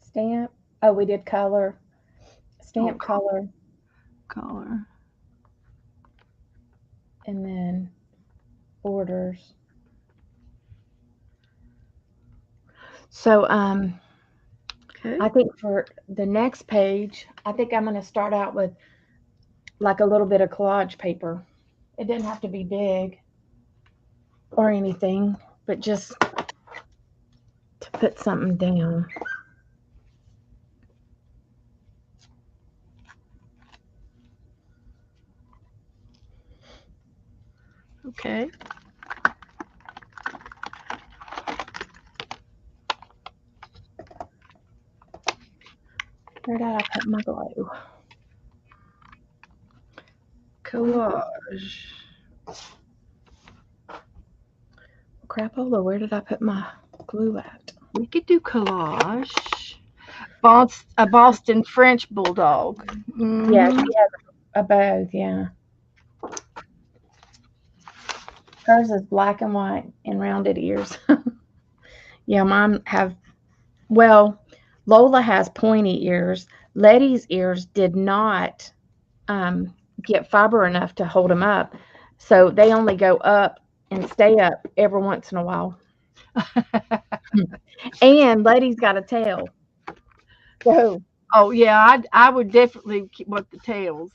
Speaker 2: Stamp. Oh, we did color. Stamp
Speaker 1: Oh,
Speaker 2: color.
Speaker 1: color.
Speaker 2: And then orders. So
Speaker 1: Okay.
Speaker 2: I think for the next page, I think I'm going to start out with like a little bit of collage paper. It didn't have to be big or anything, but just to put something down.
Speaker 1: Okay.
Speaker 2: Where did I put my glue?
Speaker 1: Collage.
Speaker 2: Crapola, where did I put my glue at?
Speaker 1: We could do collage. A Boston French bulldog.
Speaker 2: Yeah,
Speaker 1: Mhm.
Speaker 2: she has a both, yeah. Hers is black and white and rounded ears. Yeah, mine have, well, Lola has pointy ears. Letty's ears did not get fiber enough to hold them up. So they only go up and stay up every once in a while. And Letty's got a tail. So,
Speaker 1: Oh yeah, I would definitely want the tails.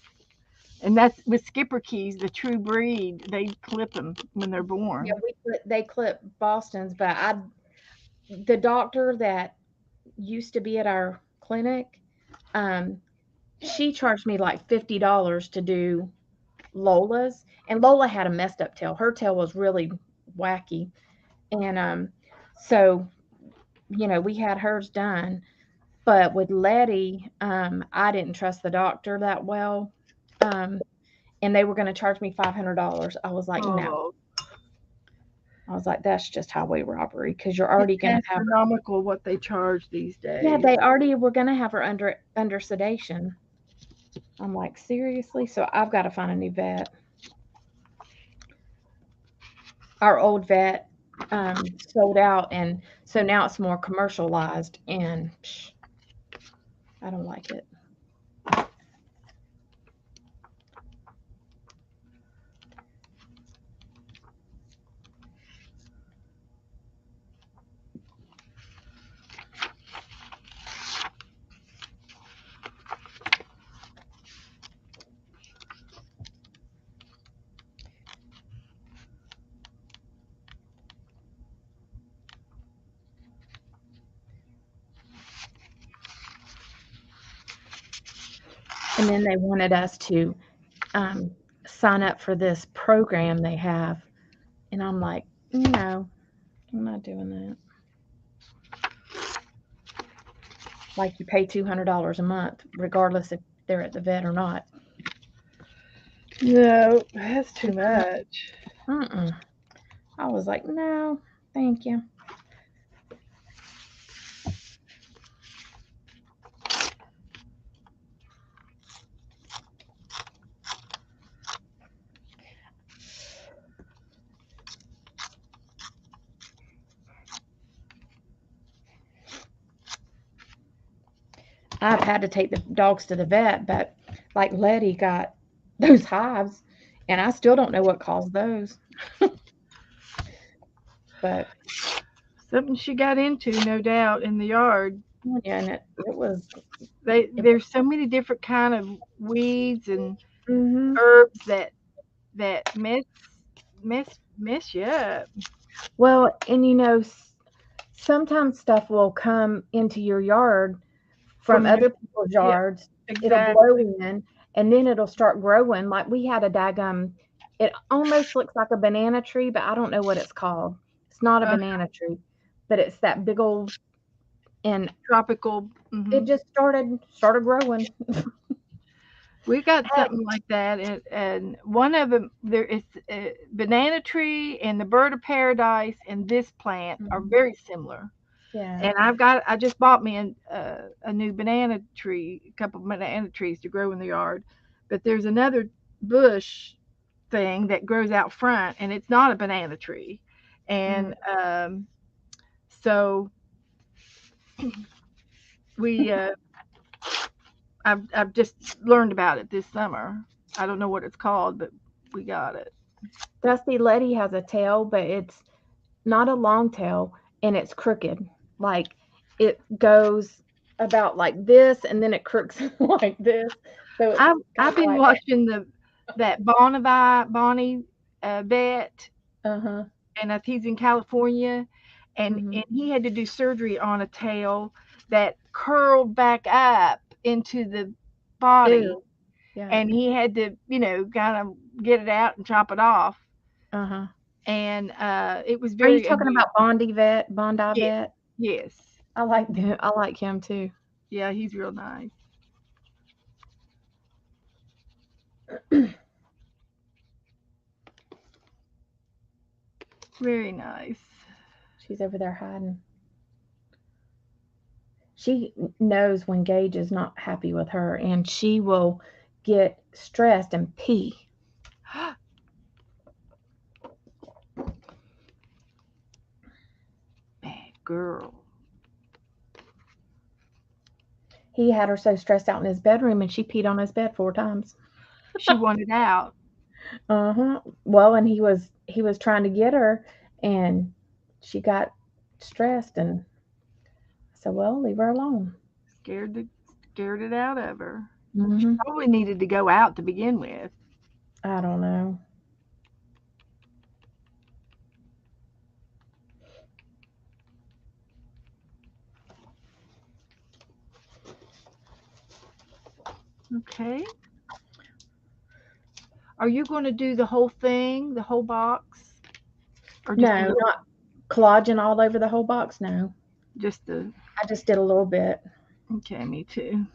Speaker 1: And that's with Skipper keys, the true breed. They clip them when they're
Speaker 2: yeah,
Speaker 1: born.
Speaker 2: they clip Boston's, but the doctor that used to be at our clinic, um, she charged me like $50 to do Lola's, and Lola had a messed up tail. Her tail was really wacky, and so we had hers done. But with Letty, I didn't trust the doctor that well, um, and they were going to charge me $500. I was like, no.
Speaker 1: Oh,
Speaker 2: I was like, that's just highway robbery because you're
Speaker 1: it's
Speaker 2: already going to have her.
Speaker 1: astronomical what they charge these
Speaker 2: Yeah,
Speaker 1: days.
Speaker 2: they already were going to have her under sedation. I'm like, seriously? So I've got to find a new vet. Our old vet sold out, and so now it's more commercialized, and I don't like it. And then they wanted us to um, sign up for this program they have, and I'm like, no, I'm not doing that. Like you pay $200 a month, regardless if they're at the vet or not.
Speaker 1: No, that's too much.
Speaker 2: Mm-mm. I was like, no, thank you. I've had to take the dogs to the vet, but like Letty got those hives, and I still don't know what caused those. But
Speaker 1: Something she got into, no doubt, in the yard.
Speaker 2: yeah, and it was.
Speaker 1: There's so many different kind of weeds and
Speaker 2: Mm-hmm.
Speaker 1: herbs that mess you up.
Speaker 2: Well, and sometimes stuff will come into your yard from
Speaker 1: From your
Speaker 2: other people's
Speaker 1: Yeah,
Speaker 2: yards. It'll blow
Speaker 1: exactly.
Speaker 2: in, and then it'll start growing. Like we had a daggum. It almost looks like a banana tree, but I don't know what it's called. It's not a
Speaker 1: Uh,
Speaker 2: banana tree, but it's that big old, and
Speaker 1: tropical.
Speaker 2: it just started growing.
Speaker 1: We got something like that, and one of them there is banana tree and the bird of paradise and this plant are
Speaker 2: Mhm.
Speaker 1: very similar.
Speaker 2: Yeah.
Speaker 1: And I just bought me a new banana tree, a couple of banana trees to grow in the yard, but there's another bush thing that grows out front, and it's not a banana tree. And so we I've just learned about it this summer. I don't know what it's called, but we got it.
Speaker 2: Dusty Letty has a tail, but it's not a long tail and it's crooked. Like it goes about like this and then it crooks like this. So it's
Speaker 1: I've
Speaker 2: kind of
Speaker 1: been
Speaker 2: like
Speaker 1: watching that Bonnie vet,
Speaker 2: uh-huh.
Speaker 1: and he's in California, and
Speaker 2: Mhm.
Speaker 1: he had to do surgery on a tail that curled back up into the body,
Speaker 2: Ew. Yeah.
Speaker 1: and he had to, kind of get it out and chop it off,
Speaker 2: Uh-huh.
Speaker 1: and it was
Speaker 2: Are you
Speaker 1: very
Speaker 2: talking
Speaker 1: amusing.
Speaker 2: about Bondi
Speaker 1: Yes,
Speaker 2: Vet?
Speaker 1: yes,
Speaker 2: I like him too.
Speaker 1: yeah, he's real nice. Very nice.
Speaker 2: She's over there hiding. She knows when Gage is not happy with her and she will get stressed and pee.
Speaker 1: Bad girl.
Speaker 2: He had her so stressed out in his bedroom and she peed on his bed 4 times.
Speaker 1: She wanted out.
Speaker 2: Uh-huh. Well, and he was trying to get her and she got stressed and I said, "Well, leave her alone."
Speaker 1: Scared it out of her. She
Speaker 2: Mhm.
Speaker 1: probably needed to go out to begin with.
Speaker 2: I don't know.
Speaker 1: Okay. Are you going to do the whole thing, the whole box, or just a
Speaker 2: No,
Speaker 1: little?
Speaker 2: not collaging all over the whole box, no.
Speaker 1: Just the.
Speaker 2: I just did a little bit.
Speaker 1: Okay, me too.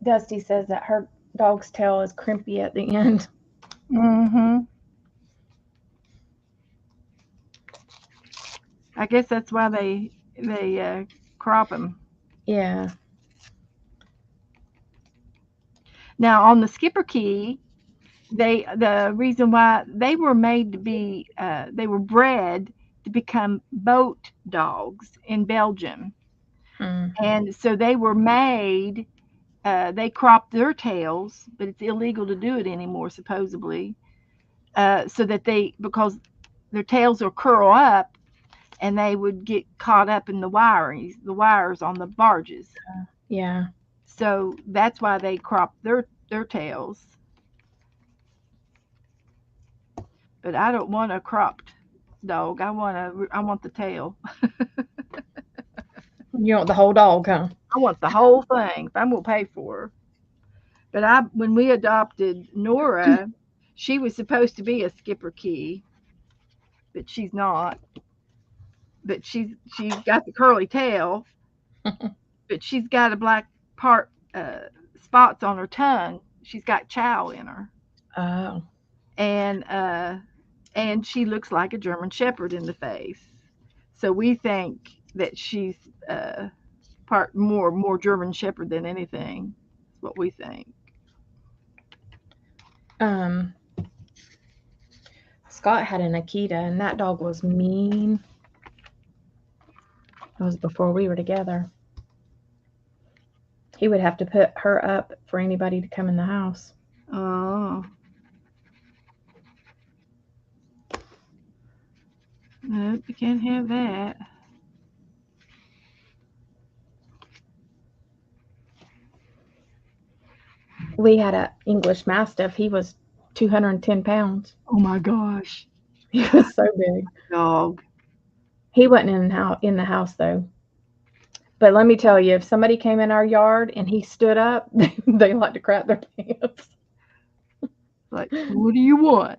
Speaker 2: Dusty says that her dog's tail is crimpy at the end.
Speaker 1: Mm-hmm. I guess that's why they crop them.
Speaker 2: Yeah.
Speaker 1: Now on the skipper key, the reason why they were made to be they were bred to become boat dogs in Belgium,
Speaker 2: Mm.
Speaker 1: and so they were made. They cropped their tails, but it's illegal to do it anymore, supposedly. So that because their tails will curl up, and they would get caught up in the wires on the barges.
Speaker 2: Yeah.
Speaker 1: So that's why they cropped their tails. But I don't want a cropped dog. I want the tail.
Speaker 2: You want the whole dog, huh?
Speaker 1: I want the whole thing. If I'm gonna pay for her. But when we adopted Nora, she was supposed to be a skipper key, but she's not. But she's got the curly tail, but she's got a black part spots on her tongue. She's got chow in her,
Speaker 2: Oh.
Speaker 1: and she looks like a German Shepherd in the face. So we think that she's part more German Shepherd than anything. That's what we think.
Speaker 2: Um, Scott had an Akita, and that dog was mean. It was before we were together. He would have to put her up for anybody to come in the house.
Speaker 1: Oh. Nope, you can't have that.
Speaker 2: We had a English Mastiff. He was 210 pounds.
Speaker 1: Oh my gosh.
Speaker 2: He was so big.
Speaker 1: Dog.
Speaker 2: He wasn't in the house though. But let me tell you, if somebody came in our yard and he stood up, they like to crap their pants.
Speaker 1: Like, what do you want?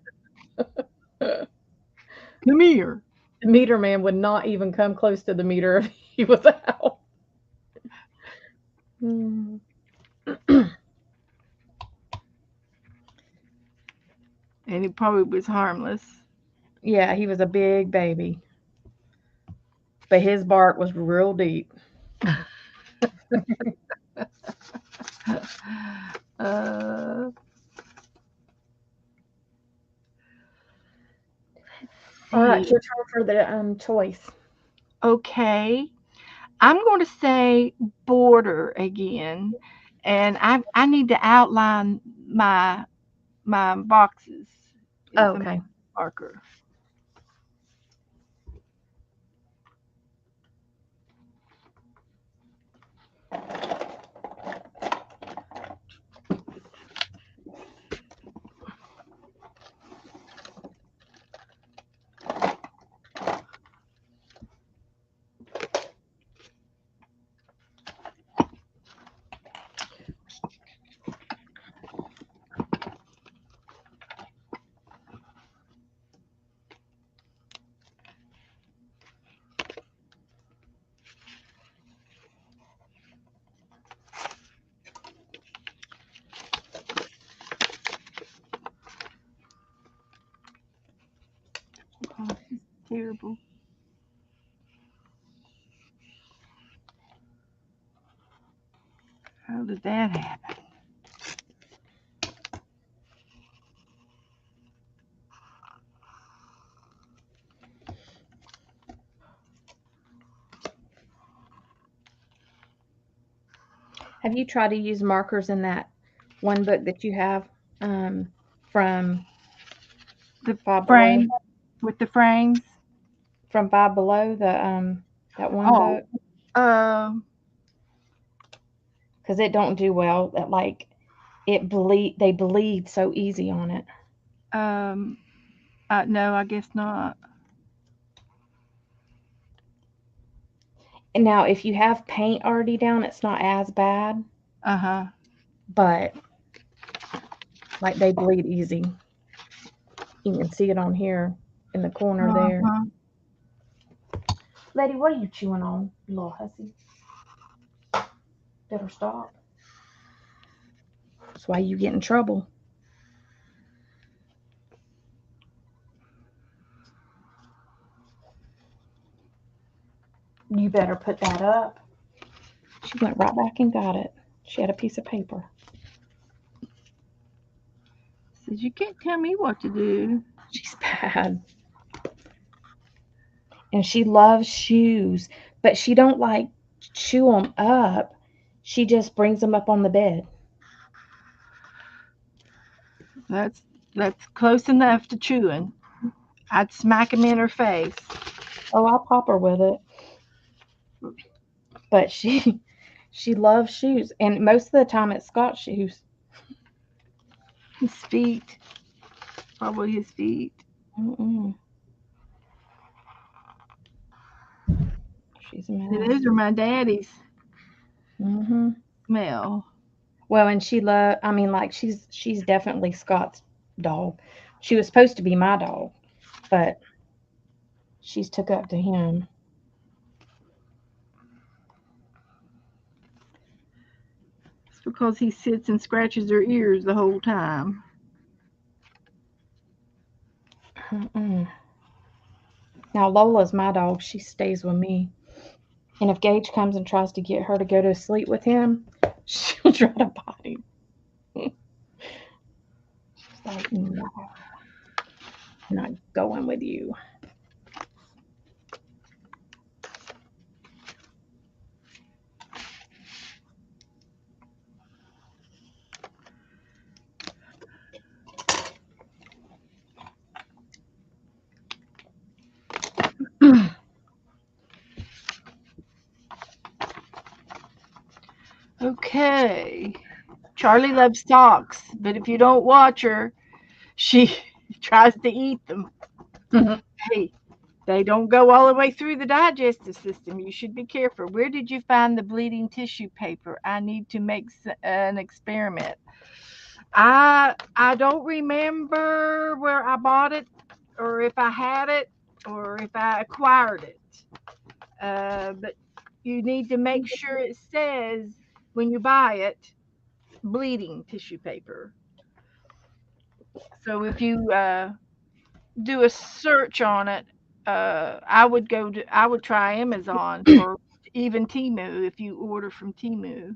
Speaker 1: Come here.
Speaker 2: The meter man would not even come close to the meter if he was out. Mm.
Speaker 1: And he probably was harmless.
Speaker 2: Yeah, he was a big baby. But his bark was real deep.
Speaker 1: Uh,
Speaker 2: All right, it's your turn for the choice.
Speaker 1: okay. I'm going to say border again, and I need to outline my boxes. with a
Speaker 2: Okay.
Speaker 1: marker. Oh, this is terrible. How did that happen?
Speaker 2: Have you tried to use markers in that one book that you have from
Speaker 1: The
Speaker 2: Five
Speaker 1: frame
Speaker 2: Below?
Speaker 1: with the frames.
Speaker 2: From Five Below, the that one
Speaker 1: Oh,
Speaker 2: book? Because it don't do well. That like they bleed so easy on it.
Speaker 1: no, I guess not.
Speaker 2: And now if you have paint already down, it's not as bad,
Speaker 1: Uh-huh.
Speaker 2: but like they bleed easy. You can see it on here in the corner there.
Speaker 1: Uh-huh.
Speaker 2: Lady, what are you chewing on, you little hussy? Better stop. That's why you get in trouble. You better put that up. She went right back and got it. She had a piece of paper.
Speaker 1: Says you can't tell me what to do.
Speaker 2: She's bad. And she loves shoes, but she don't like chew them up. She just brings them up on the bed.
Speaker 1: That's close enough to chewing. I'd smack him in her face.
Speaker 2: Oh, I'll pop her with it. But she loves shoes, and most of the time it's Scott shoes.
Speaker 1: His feet. Probably his feet.
Speaker 2: Mm-mm. She's a
Speaker 1: See,
Speaker 2: mess.
Speaker 1: those are my daddy's
Speaker 2: Mm-hmm.
Speaker 1: smell.
Speaker 2: Well, and like she's definitely Scott's dog. She was supposed to be my dog, but she's took up to him.
Speaker 1: It's because he sits and scratches her ears the whole time.
Speaker 2: Mm-mm. Now Lola's my dog. She stays with me. And if Gage comes and tries to get her to go to sleep with him, she'll try to bite him. She's like, no, I'm not going with you.
Speaker 1: Okay. Charlie loves socks, but if you don't watch her, she tries to eat them. Hey, they don't go all the way through the digestive system. You should be careful. Where did you find the bleeding tissue paper? I need to make an experiment. I don't remember where I bought it, or if I had it, or if I acquired it. But you need to make sure it says when you buy it, bleeding tissue paper. So if you do a search on it, I would try Amazon or even Temu if you order from Temu.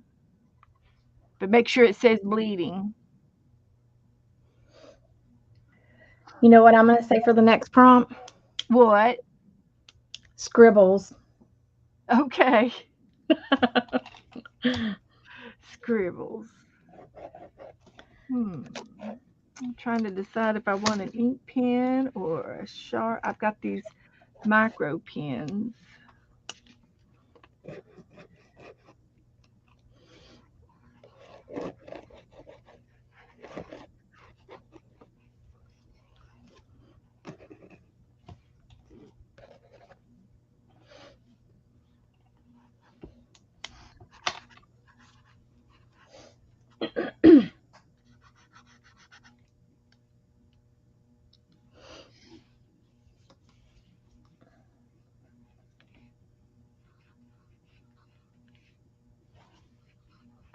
Speaker 1: But make sure it says bleeding.
Speaker 2: You know what I'm going to say for the next prompt?
Speaker 1: What?
Speaker 2: Scribbles.
Speaker 1: Okay. Scribbles. I'm trying to decide if I want an ink pen or a sharp. I've got these micro pens.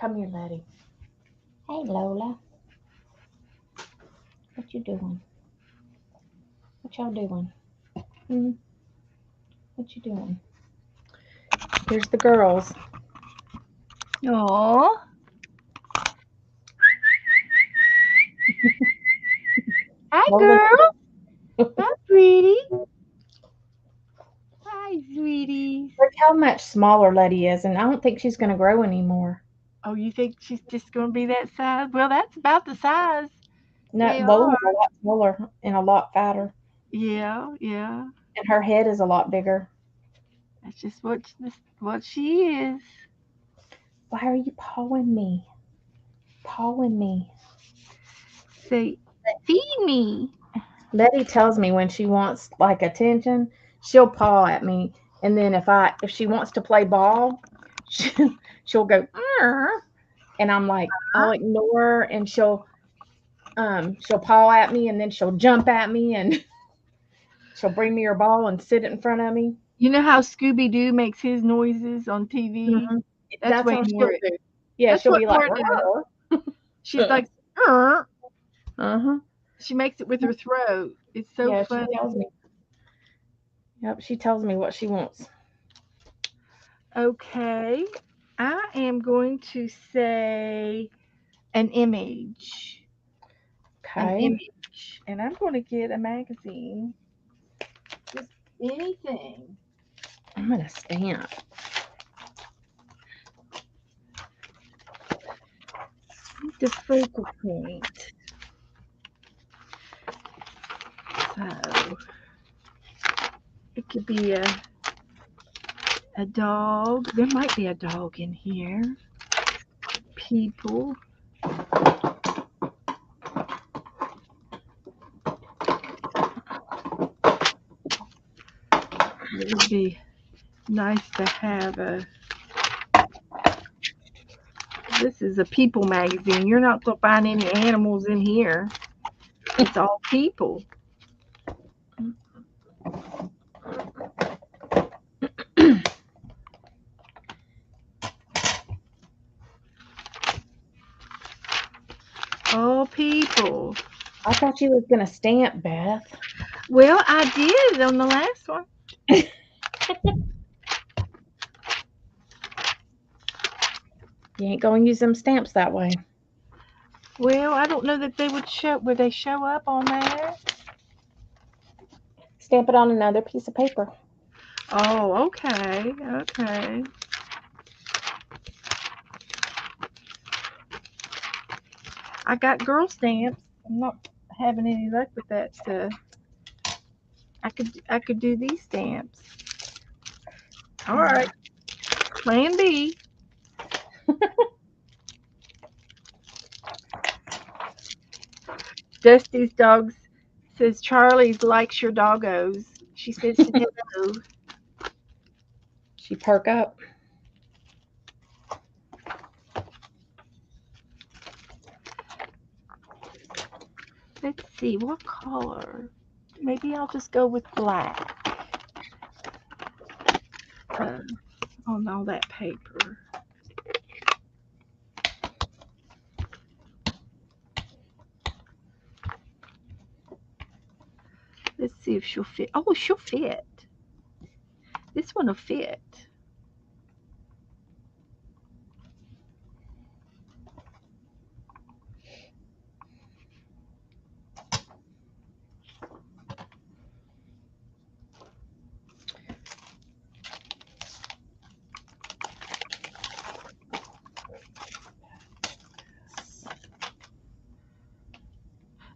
Speaker 2: Come here, Letty. Hey, Lola. What you doing? What y'all doing? What you doing? Here's the girls.
Speaker 1: Oh. Hi,
Speaker 2: Lola.
Speaker 1: girl. Hi, sweetie. Hi, sweetie.
Speaker 2: Look how much smaller Letty is, and I don't think she's going to grow anymore.
Speaker 1: Oh, you think she's just going to be that size? Well, that's about the size.
Speaker 2: No,
Speaker 1: They
Speaker 2: Lola's
Speaker 1: are.
Speaker 2: a lot smaller and a lot fatter,
Speaker 1: Yeah, yeah.
Speaker 2: and her head is a lot bigger.
Speaker 1: That's just what she is.
Speaker 2: Why are you pawing me? Pawing me.
Speaker 1: Say, feed me.
Speaker 2: Letty tells me when she wants like attention, she'll paw at me, and then if she wants to play ball, she'll go, "Arr," and I'm like, I'll ignore her, and she'll paw at me, and then she'll jump at me, and she'll bring me her ball and sit it in front of me.
Speaker 1: You know how Scooby Doo makes his noises on TV?
Speaker 2: Mhm.
Speaker 1: That's
Speaker 2: That's
Speaker 1: way
Speaker 2: how she'll
Speaker 1: more.
Speaker 2: do. Yeah,
Speaker 1: That's
Speaker 2: she'll
Speaker 1: what
Speaker 2: be like,
Speaker 1: more does.
Speaker 2: "Arr."
Speaker 1: She's like, "Er."
Speaker 2: Uh-huh.
Speaker 1: She makes it with her throat. It's so
Speaker 2: Yeah, she
Speaker 1: funny.
Speaker 2: tells me. Yep, she tells me what she wants.
Speaker 1: Okay, I am going to say an image. An
Speaker 2: Okay.
Speaker 1: image, and I'm going to get a magazine. Just anything.
Speaker 2: I'm gonna stamp.
Speaker 1: The focal point. So it could be a dog. There might be a dog in here. People. It would be nice to have a. This is a people magazine. You're not going to find any animals in here. It's all people. All people.
Speaker 2: I thought you was gonna stamp, Beth.
Speaker 1: Well, I did on the last one.
Speaker 2: You ain't gonna use them stamps that way.
Speaker 1: Well, I don't know that they would show. Would they show up on there?
Speaker 2: Stamp it on another piece of paper.
Speaker 1: Oh, okay. Okay. I got girl stamps. I'm not having any luck with that stuff. I could do these stamps. All right. Plan B. Dusty's dogs says Charlie likes your doggos. She says hello.
Speaker 2: She perk up.
Speaker 1: Let's see, what color? Maybe I'll just go with black on all that paper. Let's see if she'll fit. Oh, she'll fit. This one will fit.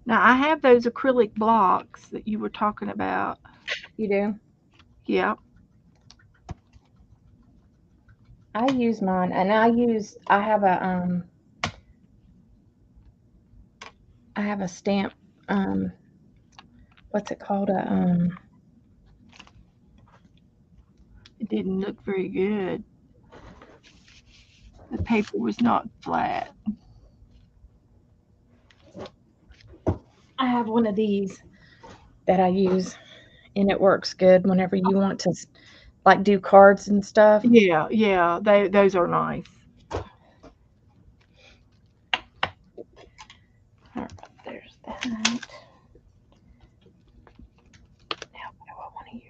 Speaker 1: Now, I have those acrylic blocks that you were talking about.
Speaker 2: You do?
Speaker 1: Yeah.
Speaker 2: I use mine, and I have a stamp, what's it called?
Speaker 1: It didn't look very good. The paper was not flat.
Speaker 2: I have one of these that I use, and it works good whenever you want to like do cards and stuff.
Speaker 1: Yeah, those are nice.
Speaker 2: There's that. Now, what do I want to use?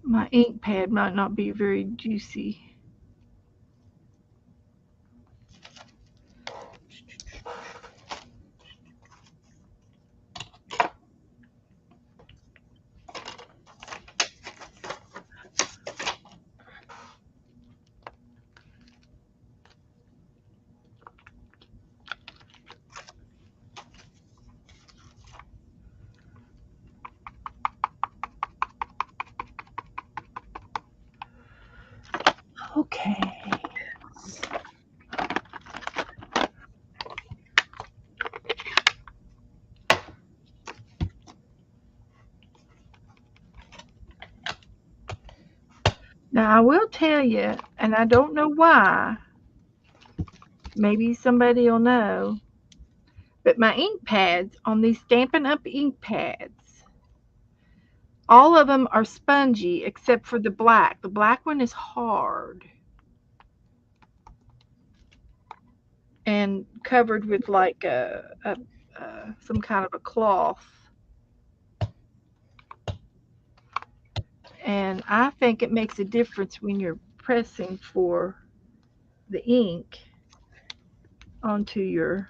Speaker 1: My ink pad might not be very juicy. Okay. Now, I will tell you, and I don't know why, maybe somebody will know, but my ink pads on these Stampin' Up! Ink pads, all of them are spongy except for the black. The black one is hard and covered with like some kind of a cloth. And I think it makes a difference when you're pressing for the ink onto your.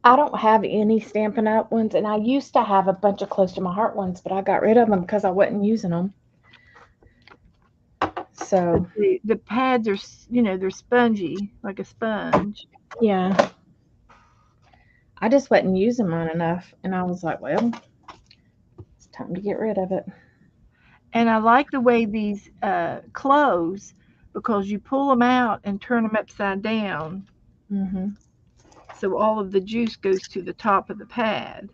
Speaker 2: I don't have any Stampin' Up! Ones, and I used to have a bunch of Close to My Heart ones, but I got rid of them because I wasn't using them. So
Speaker 1: The pads are, they're spongy, like a sponge.
Speaker 2: yeah, I just wasn't using mine enough, and I was like, well, it's time to get rid of it.
Speaker 1: And I like the way these close because you pull them out and turn them upside down.
Speaker 2: Mm-hmm.
Speaker 1: So all of the juice goes to the top of the pad.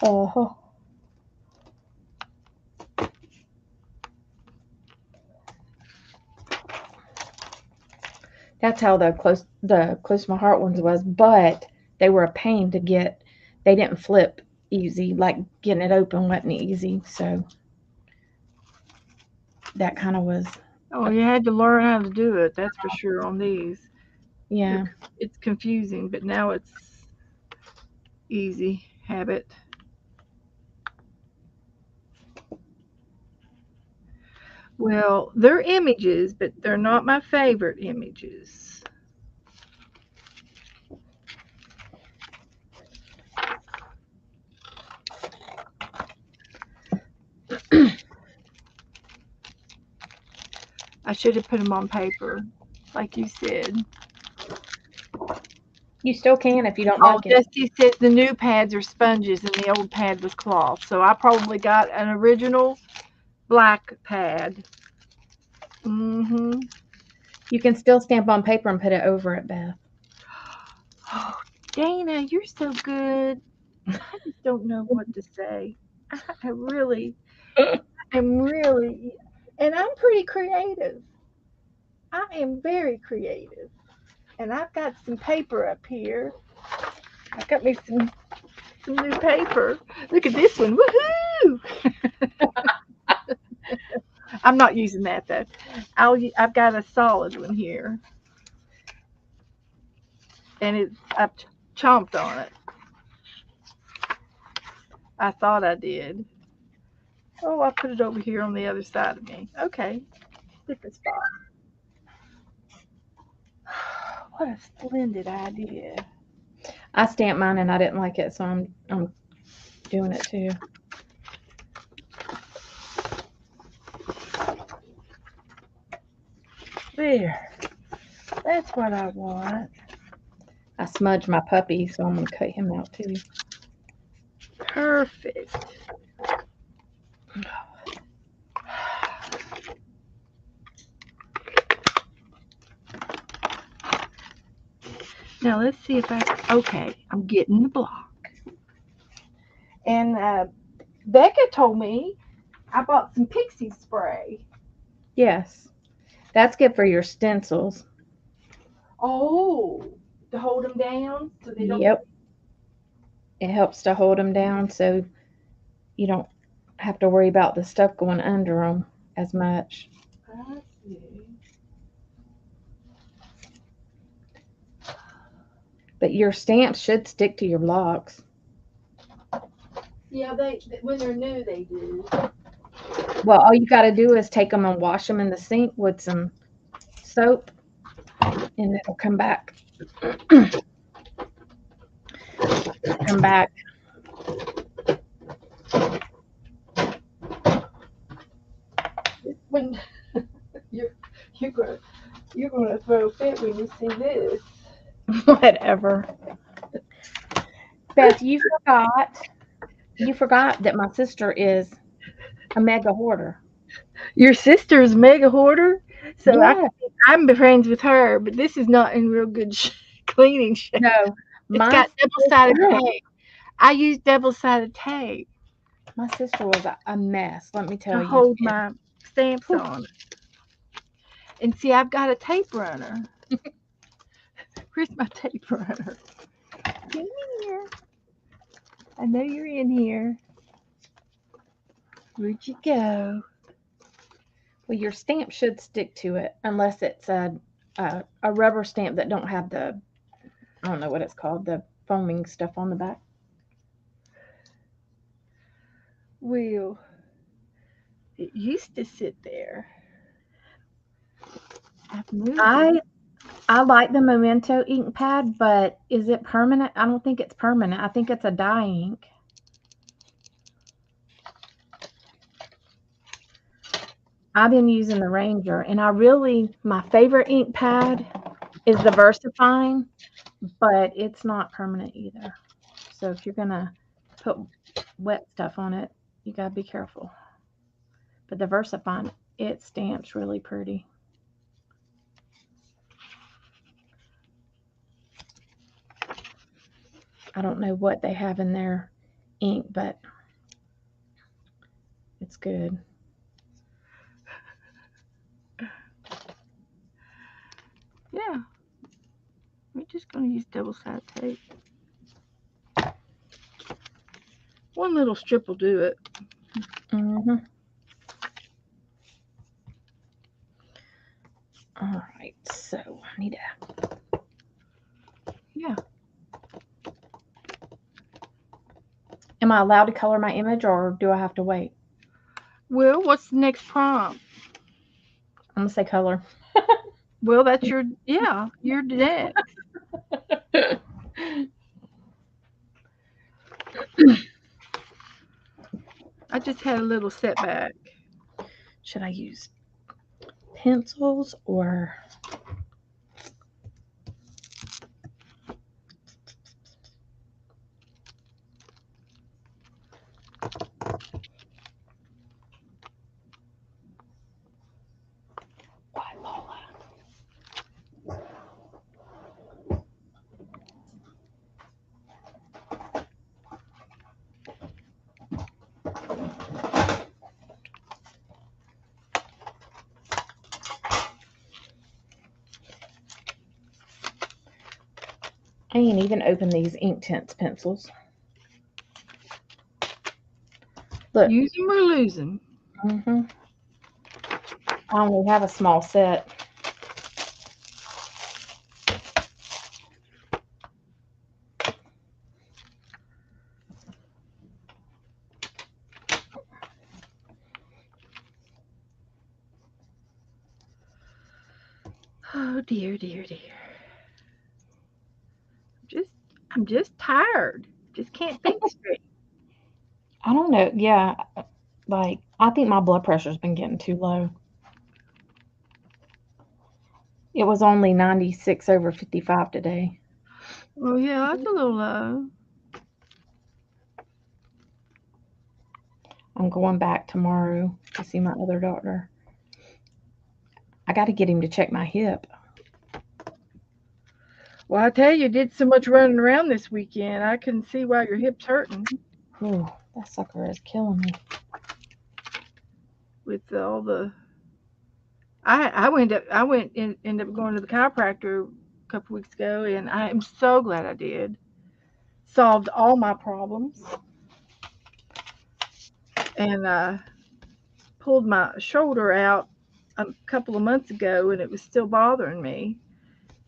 Speaker 2: Uh-huh. That's how the close to my heart ones was, but they were a pain to get. They didn't flip easy, like getting it open wasn't easy. So that kind of was.
Speaker 1: Oh, you had to learn how to do it. That's for sure on these.
Speaker 2: Yeah.
Speaker 1: It's confusing, but now it's easy habit. Well, they're images, but they're not my favorite images. I should have put them on paper, like you said.
Speaker 2: You still can if you don't
Speaker 1: Oh,
Speaker 2: like it.
Speaker 1: Dusty says the new pads are sponges and the old pad was cloth. So I probably got an original black pad. Mm-hmm.
Speaker 2: You can still stamp on paper and put it over it, Beth.
Speaker 1: Oh, Dana, you're so good. I just don't know what to say. I really, I'm really, and I'm pretty creative. I am very creative. And I've got some paper up here. I've got me some new paper. Look at this one. Woohoo! I'm not using that though. I've got a solid one here. And I've chomped on it. I thought I did. Oh, I put it over here on the other side of me. Okay, different spot. What a splendid idea.
Speaker 2: I stamped mine and I didn't like it, so I'm doing it too.
Speaker 1: There. That's what I want.
Speaker 2: I smudged my puppy, so I'm gonna cut him out too.
Speaker 1: Perfect. Now let's see if okay, I'm getting the block. And Becca told me I bought some pixie spray.
Speaker 2: Yes, that's good for your stencils.
Speaker 1: Oh, to hold them down so they don't.
Speaker 2: Yep. It helps to hold them down so you don't have to worry about the stuff going under them as much.
Speaker 1: I see.
Speaker 2: But your stamps should stick to your blocks.
Speaker 1: Yeah, they when they're new they do.
Speaker 2: Well, all you got to do is take them and wash them in the sink with some soap, and it'll come back. Come back.
Speaker 1: When you're gonna throw a fit when you see this.
Speaker 2: Whatever. Beth, you forgot that my sister is a mega hoarder.
Speaker 1: Your sister's mega hoarder, so
Speaker 2: Yeah.
Speaker 1: I'm friends with her, but this is not in real good cleaning shape.
Speaker 2: No,
Speaker 1: It's got double-sided tape. I use double-sided tape
Speaker 2: my sister was a mess, let me tell
Speaker 1: to
Speaker 2: you.
Speaker 1: hold my stamps on. And see, I've got a tape runner. Where's my tape runner? Get in here. I know you're in here. Where'd you go?
Speaker 2: Well, your stamp should stick to it unless it's a rubber stamp that don't have the, I don't know what it's called, the foaming stuff on the back.
Speaker 1: Well, it used to sit there. I've moved it.
Speaker 2: I like the Memento ink pad, but is it permanent? I don't think it's permanent. I think it's a dye ink. I've been using the Ranger, and my favorite ink pad is the VersaFine, but it's not permanent either. So if you're gonna put wet stuff on it, you gotta be careful. But the VersaFine, it stamps really pretty. I don't know what they have in their ink, but it's good.
Speaker 1: Yeah. We're just going to use double-sided tape. One little strip will do it.
Speaker 2: Mm-hmm. All right, so I need to.
Speaker 1: Yeah.
Speaker 2: Am I allowed to color my image, or do I have to wait?
Speaker 1: Well, what's the next prompt?
Speaker 2: I'm gonna say color.
Speaker 1: Well, that's your next. I just had a little setback.
Speaker 2: Should I use pencils or? I ain't even opened these Inktense pencils. Look.
Speaker 1: Use them or lose them.
Speaker 2: I only have a small set.
Speaker 1: Oh dear, dear, dear. I'm just tired. Just can't think straight.
Speaker 2: I don't know. Yeah, like I think my blood pressure's been getting too low. It was only 96/55 today.
Speaker 1: Oh yeah, that's a little low.
Speaker 2: I'm going back tomorrow to see my other doctor. I got to get him to check my hip.
Speaker 1: Well, I tell you, did so much running around this weekend. I can see why your hip's hurting
Speaker 2: Ooh, that sucker is killing me.
Speaker 1: with all the. I ended up going to the chiropractor a couple weeks ago, and I am so glad I did. Solved all my problems, and pulled my shoulder out a couple of months ago, and it was still bothering me.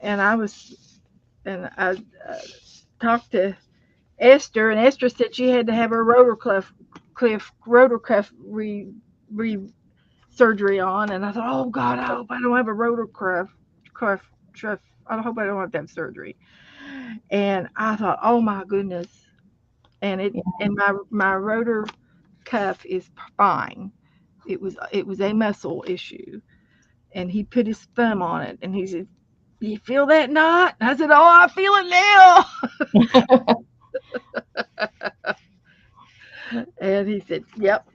Speaker 1: And I talked to Esther, and Esther said she had to have her rotor cuff re surgery on. And I thought, oh God, I hope I don't have a rotor cuff. I hope I don't have to have surgery. And I thought, oh my goodness. And my rotor cuff is fine. It was a muscle issue. And he put his thumb on it, and he said, "You feel that knot?" I said, "Oh, I feel it now." And he said, "Yep."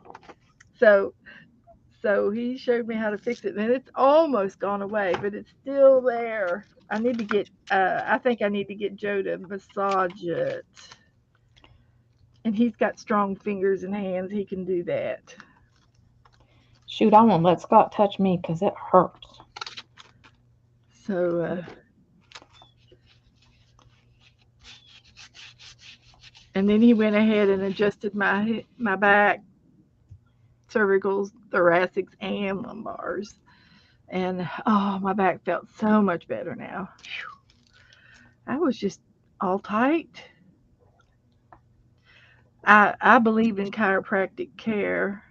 Speaker 1: So he showed me how to fix it, and it's almost gone away, but it's still there. I need to get. I think I need to get Joe to massage it, and he's got strong fingers and hands. He can do that.
Speaker 2: Shoot, I won't let Scott touch me because it hurts.
Speaker 1: So, and then he went ahead and adjusted my back, cervicals, thoracics, and lumbars. And oh, my back felt so much better now. I was just all tight. I believe in chiropractic care.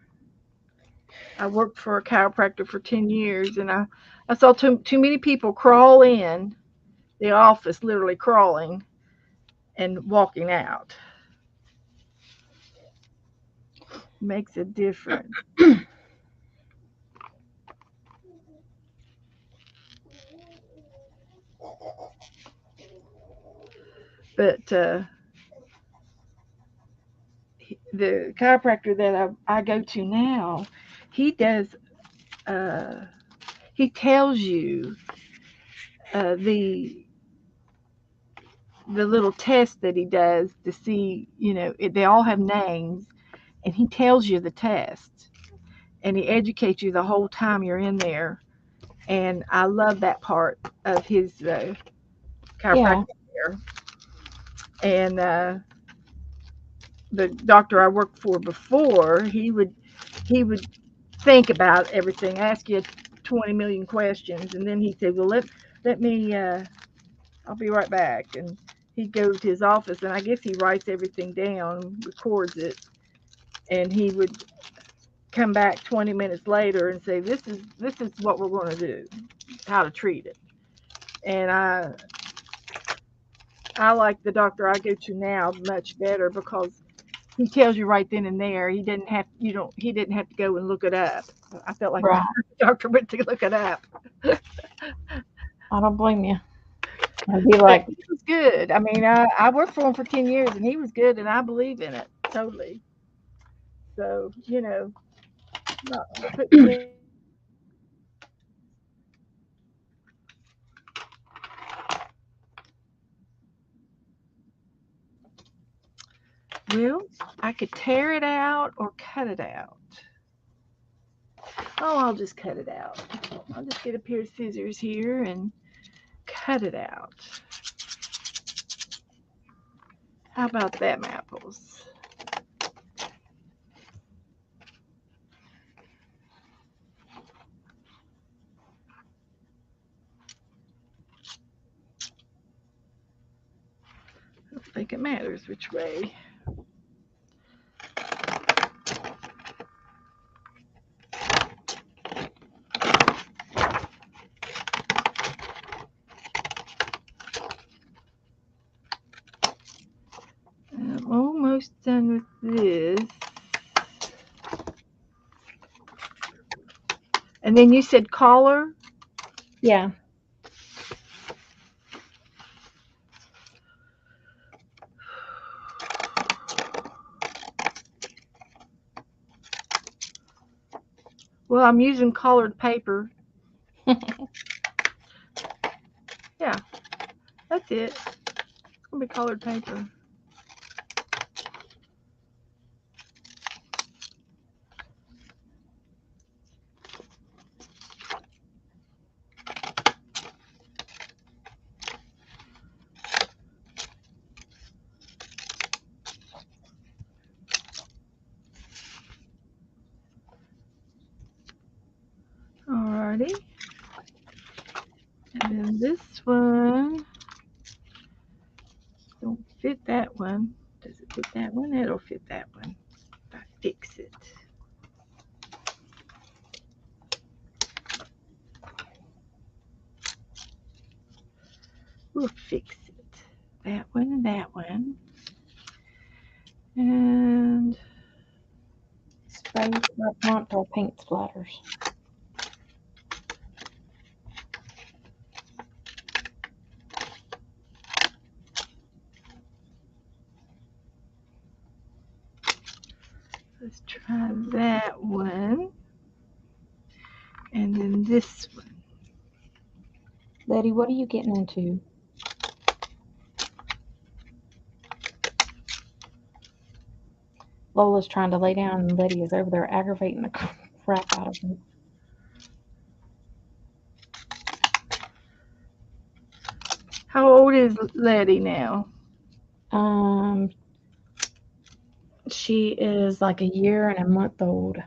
Speaker 1: I worked for a chiropractor for 10 years, and I saw too many people crawl in the office, literally crawling and walking out. Makes a difference. But the chiropractor that I go to now, he does, uh, he tells you the little test that he does to see, they all have names, and he tells you the test, and he educates you the whole time you're in there. And I love that part of his chiropractic care. And the doctor I worked for before, he would think about everything, ask you 20 million questions, and then he'd say, "Well, let me. I'll be right back." And he'd go to his office, and I guess he writes everything down, records it, and he would come back 20 minutes later and say, "This is what we're going to do, how to treat it." And I like the doctor I go to now much better because he tells you right then and there. He didn't have to go and look it up. I felt like
Speaker 2: Right.
Speaker 1: the doctor went to look it up.
Speaker 2: I don't blame you. I'd be like,
Speaker 1: He was good. I mean, I worked for him for 10 years, and he was good, and I believe in it totally. So, not putting me. Well, I could tear it out or cut it out. Oh, I'll just cut it out. I'll just get a pair of scissors here and cut it out. How about them apples? I don't think it matters which way. I'm almost done with this. And then you said collar?
Speaker 2: Yeah.
Speaker 1: Well, I'm using colored paper. Yeah, that's it. It's gonna be colored paper. Alrighty. And then this one don't fit that one. Does it fit that one? It'll fit that one. If I fix it. We'll fix it. That one and that one. And
Speaker 2: Spray or prompt or paint splatters.
Speaker 1: let's try that one. And then this one.
Speaker 2: Letty, what are you getting into? Lola's trying to lay down and Letty is over there aggravating the crap out of her.
Speaker 1: How old is Letty now?
Speaker 2: She is like a year and a month old.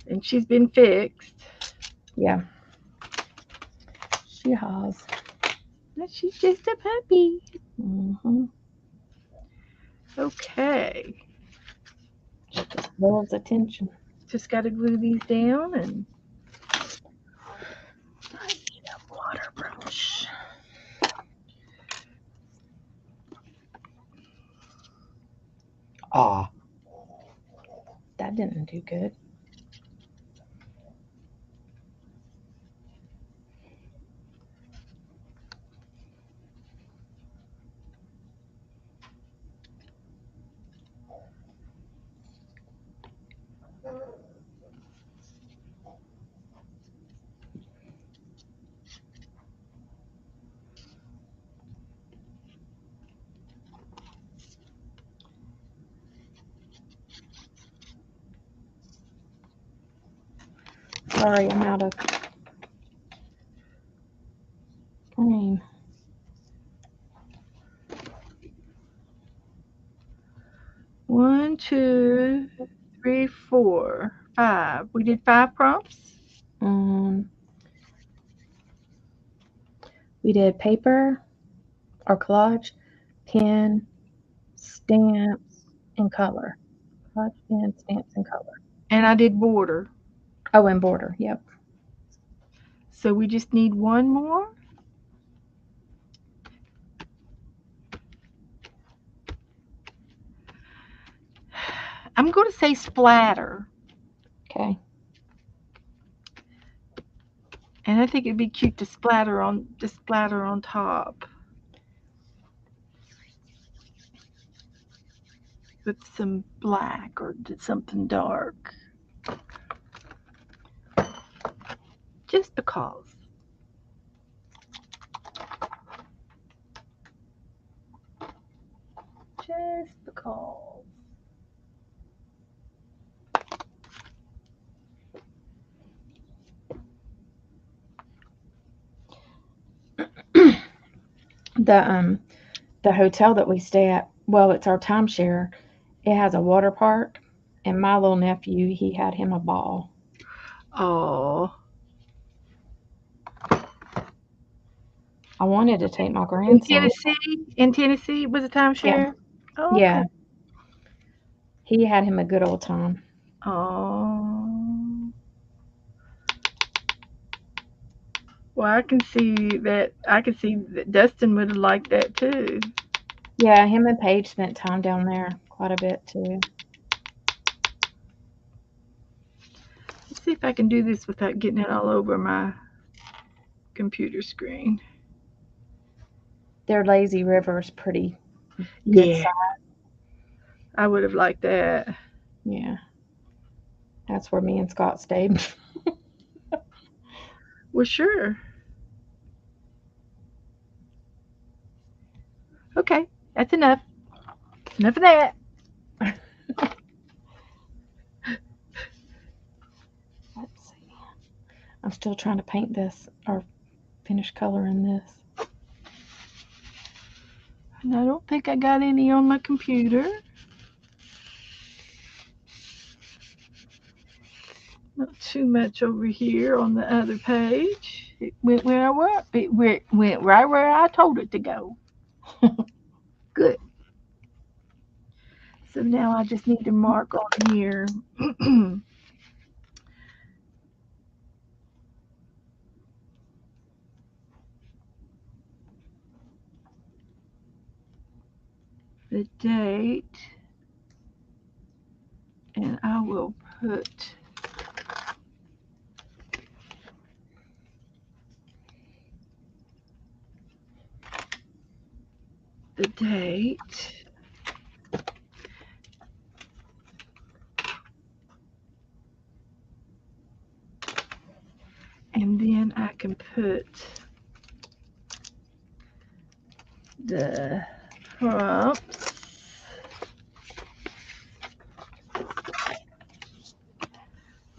Speaker 1: And she's been fixed.
Speaker 2: Yeah. She has.
Speaker 1: But she's just a puppy.
Speaker 2: Mm-hmm.
Speaker 1: Okay.
Speaker 2: She just loves attention.
Speaker 1: Just got to glue these down and
Speaker 2: I need a water brush.
Speaker 3: Ah,
Speaker 2: That didn't do good. Sorry, I'm out of green.
Speaker 1: 1, 2, 3, 4, 5. We did 5 prompts.
Speaker 2: We did paper or collage, pen, stamps, and color. Collage, pen, stamps, and color.
Speaker 1: And I did border.
Speaker 2: Oh, and border. Yep.
Speaker 1: So we just need one more. I'm going to say splatter.
Speaker 2: Okay.
Speaker 1: And I think it'd be cute to splatter on top with some black or something dark. Just because. Just because.
Speaker 2: The the hotel that we stay at, well, it's our timeshare. It has a water park, and my little nephew, he had him a ball.
Speaker 1: Oh,
Speaker 2: I wanted to take my
Speaker 1: in
Speaker 2: grandson.
Speaker 1: Tennessee? In Tennessee was a timeshare? Oh,
Speaker 2: Yeah,
Speaker 1: okay.
Speaker 2: he had him a good old time.
Speaker 1: Oh. Well, I can see that. I can see that Dustin would have liked that too.
Speaker 2: Yeah, him and Paige spent time down there quite a bit too.
Speaker 1: Let's see if I can do this without getting it all over my computer screen.
Speaker 2: Their lazy river is pretty good
Speaker 1: Yeah,
Speaker 2: size.
Speaker 1: I would have liked that.
Speaker 2: Yeah, that's where me and Scott stayed.
Speaker 1: Well, sure. Okay, that's enough. Enough of that.
Speaker 2: Let's see. I'm still trying to paint this or finish coloring this.
Speaker 1: And I don't think I got any on my computer. Not too much over here on the other page. It went where I went. Went right where I told it to go. Good. So now I just need to mark on here. The date, and I will put the date, and then I can put the prompts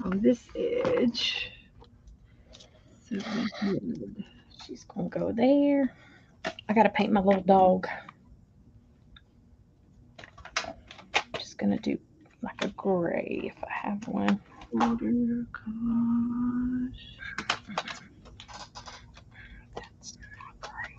Speaker 1: on this edge. So good.
Speaker 2: She's gonna go there. I gotta paint my little dog. Just gonna do like a gray if I have one.
Speaker 1: Border collage.
Speaker 2: That's not gray.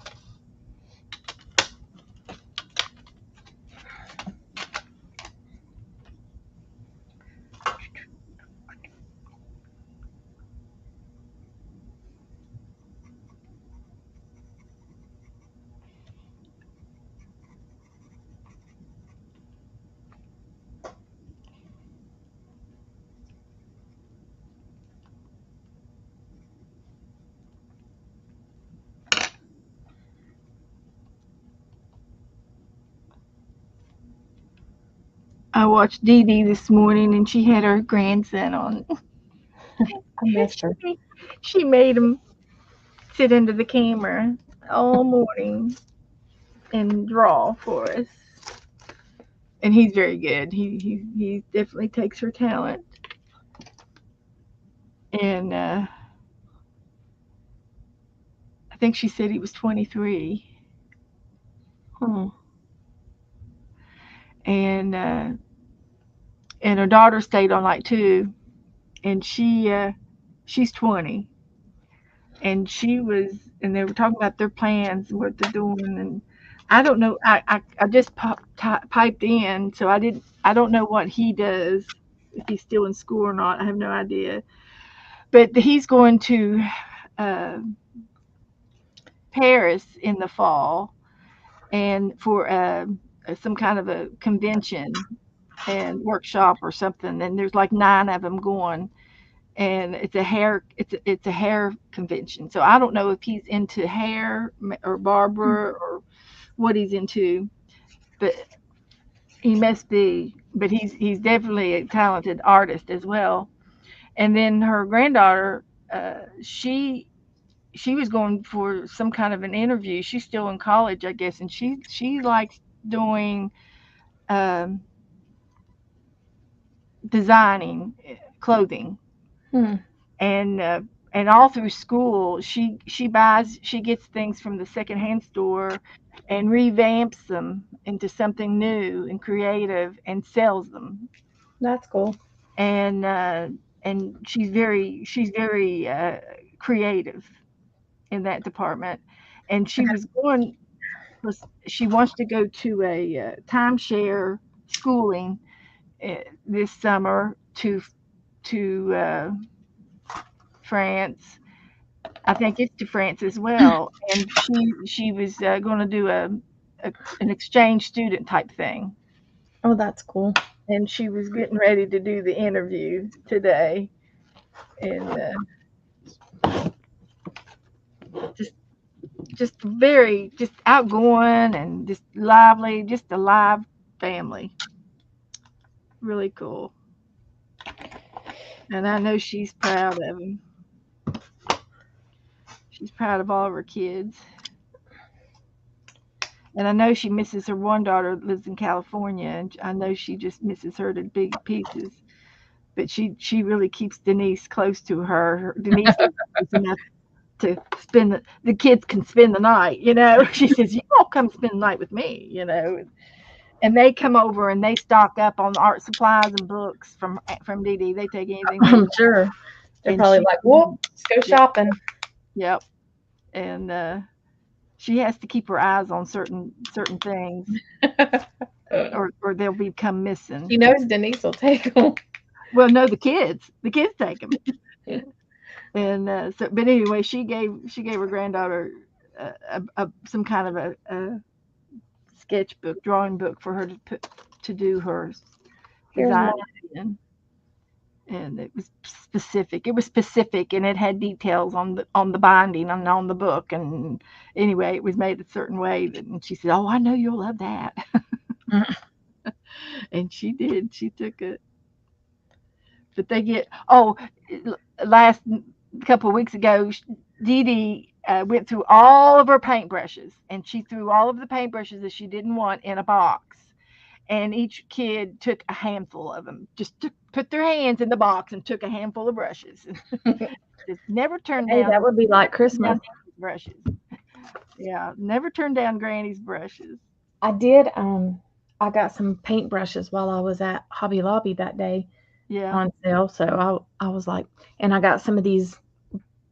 Speaker 1: I watched Dee Dee this morning, and she had her grandson on.
Speaker 2: I missed her.
Speaker 1: She made him sit under the camera all morning and draw for us. And he's very good. He definitely takes her talent. And I think she said he was 23.
Speaker 2: Hmm.
Speaker 1: And her daughter stayed on like 2, and she's 20. And she was, and they were talking about their plans and what they're doing, and I don't know. I just piped in, so I don't know what he does, if he's still in school or not. I have no idea. But he's going to uh, Paris in the fall, and for some kind of a convention and workshop or something. And there's like 9 of them going, and it's a hair convention. So I don't know if he's into hair or barber or what he's into, but he must be. But he's definitely a talented artist as well. And then her granddaughter, she was going for some kind of an interview. She's still in college, I guess, and she likes doing um, designing clothing,
Speaker 2: Hmm.
Speaker 1: and and all through school, she gets things from the secondhand store and revamps them into something new and creative and sells them.
Speaker 2: That's cool.
Speaker 1: And she's very creative in that department. And she wants to go to a timeshare schooling this summer to France. I think it's to France as well. And she was going to do an exchange student type thing.
Speaker 2: Oh, that's cool.
Speaker 1: And she was getting ready to do the interview today. And just outgoing and just lively, just a live family. Really cool. And I know she's proud of him. She's proud of all of her kids. And I know she misses her one daughter that lives in California, and I know she just misses her to big pieces. But she really keeps Denise close to her. Denise is close enough to spend the kids can spend the night, you know. She says, "You all come spend the night with me," you know. And they come over and they stock up on art supplies and books from Dee Dee. They take anything.
Speaker 2: I'm sure. They're
Speaker 1: And
Speaker 2: probably
Speaker 1: she-
Speaker 2: like, "Whoop, let's go shopping."
Speaker 1: Yep. And she has to keep her eyes on certain things, or they'll become missing.
Speaker 2: She knows Denise will take them.
Speaker 1: Well, no, the kids take them.
Speaker 2: Yeah.
Speaker 1: And but anyway, she gave her granddaughter some kind of a sketchbook, drawing book for her to do her
Speaker 2: Here's
Speaker 1: design
Speaker 2: mine.
Speaker 1: in. And it was specific. It was specific, and it had details on the binding and on the book. And anyway, it was made a certain way. And she said, "Oh, I know you'll love that." And she did. She took it. But they get last couple of weeks ago, Dee Dee went through all of her paintbrushes, and she threw all of the paintbrushes that she didn't want in a box. And each kid took a handful of them, put their hands in the box and took a handful of brushes. Just never turned
Speaker 2: Hey,
Speaker 1: down
Speaker 2: that would be like Christmas.
Speaker 1: brushes. Yeah, never turned down Granny's brushes.
Speaker 2: I did. I got some paintbrushes while I was at Hobby Lobby that day
Speaker 1: Yeah.
Speaker 2: on sale. So I was like, and I got some of these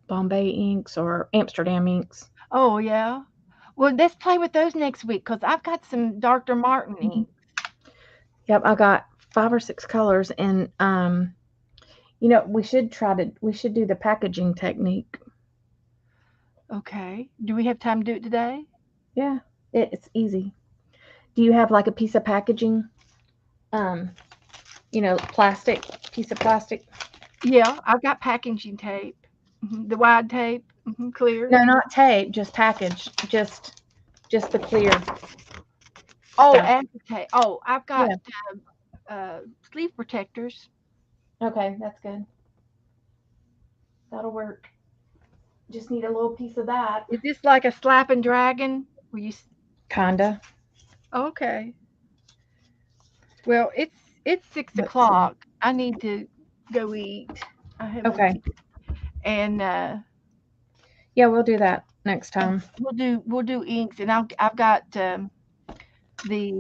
Speaker 2: Bombay inks or Amsterdam inks.
Speaker 1: Oh yeah. Well, let's play with those next week because I've got some Dr. Martin ink.
Speaker 2: Yep, I got 5 or 6 colors, and we should do the packaging technique.
Speaker 1: Okay. Do we have time to do it today?
Speaker 2: Yeah, it's easy. Do you have like a piece of packaging? Plastic piece of plastic.
Speaker 1: Yeah, I've got packaging tape, the wide tape, clear.
Speaker 2: No, not tape, just package, just the clear.
Speaker 1: Oh,
Speaker 2: stuff.
Speaker 1: acetate. Oh, I've got sleeve protectors.
Speaker 2: Okay, that's good. That'll work. Just need a little piece of that.
Speaker 1: Is this like a slap and dragon?
Speaker 2: Kinda.
Speaker 1: Okay. Well, it's 6
Speaker 2: Let's
Speaker 1: o'clock. I need to go eat. I haven't
Speaker 2: Okay.
Speaker 1: eaten. And
Speaker 2: Yeah, we'll do that next time.
Speaker 1: we'll do inks, and I've got the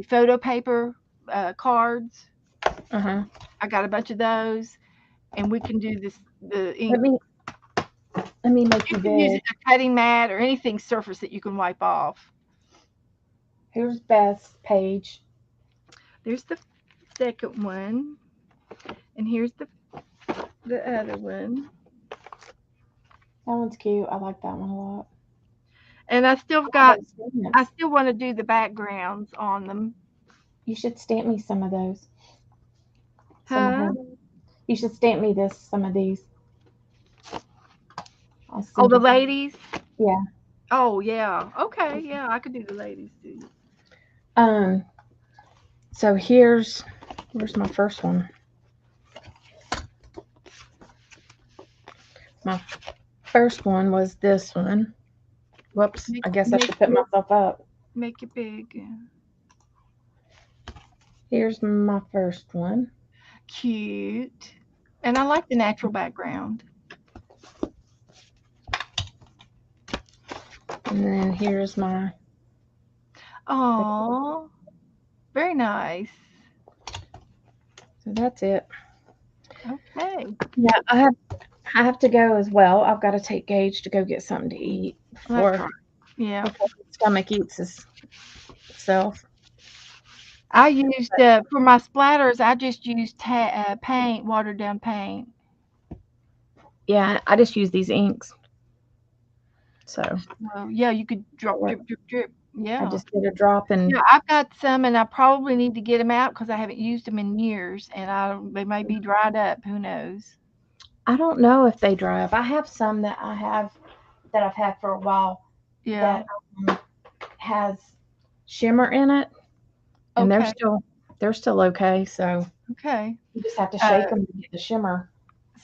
Speaker 1: photo paper cards.
Speaker 2: Uh-huh.
Speaker 1: I got a bunch of those, and we can do the ink.
Speaker 2: Let me make
Speaker 1: You
Speaker 2: you
Speaker 1: can use
Speaker 2: big.
Speaker 1: a cutting mat or anything surface that you can wipe off.
Speaker 2: Here's Beth's page.
Speaker 1: There's the second one, and here's the other one.
Speaker 2: That one's cute. I like that one a lot.
Speaker 1: And I still want to do the backgrounds on them.
Speaker 2: You should stamp me some of those.
Speaker 1: Huh?
Speaker 2: You should stamp me some of these.
Speaker 1: Oh, the ladies?
Speaker 2: Yeah.
Speaker 1: Oh, yeah. Okay, yeah, I could do the ladies too.
Speaker 2: So where's my first one? My first one was this one. Whoops, I guess I should put myself up.
Speaker 1: Make it big. Yeah.
Speaker 2: Here's my first one.
Speaker 1: Cute. And I like the natural background.
Speaker 2: And then here's my,
Speaker 1: Oh, very nice.
Speaker 2: so that's it.
Speaker 1: Okay.
Speaker 2: Yeah, I have to go as well. I've got to take Gage to go get something to eat
Speaker 1: That's
Speaker 2: before,
Speaker 1: right. Yeah.
Speaker 2: before his stomach eats itself.
Speaker 1: I used for my splatters. I just used paint, watered down paint.
Speaker 2: Yeah, I just use these inks. So
Speaker 1: Well, yeah, you could drop,
Speaker 2: What?
Speaker 1: drip, drip, drip.
Speaker 2: I
Speaker 1: Yeah.
Speaker 2: just did a drop and
Speaker 1: Yeah, I've got some, and I probably need to get them out because I haven't used them in years, and they may be dried up. Who knows?
Speaker 2: I don't know if they dry up. I have some that I've had for a while
Speaker 1: Yeah.
Speaker 2: that has shimmer in it, and
Speaker 1: Okay.
Speaker 2: they're still okay. So
Speaker 1: Okay.
Speaker 2: you just have to
Speaker 1: Uh,
Speaker 2: shake them to get the shimmer.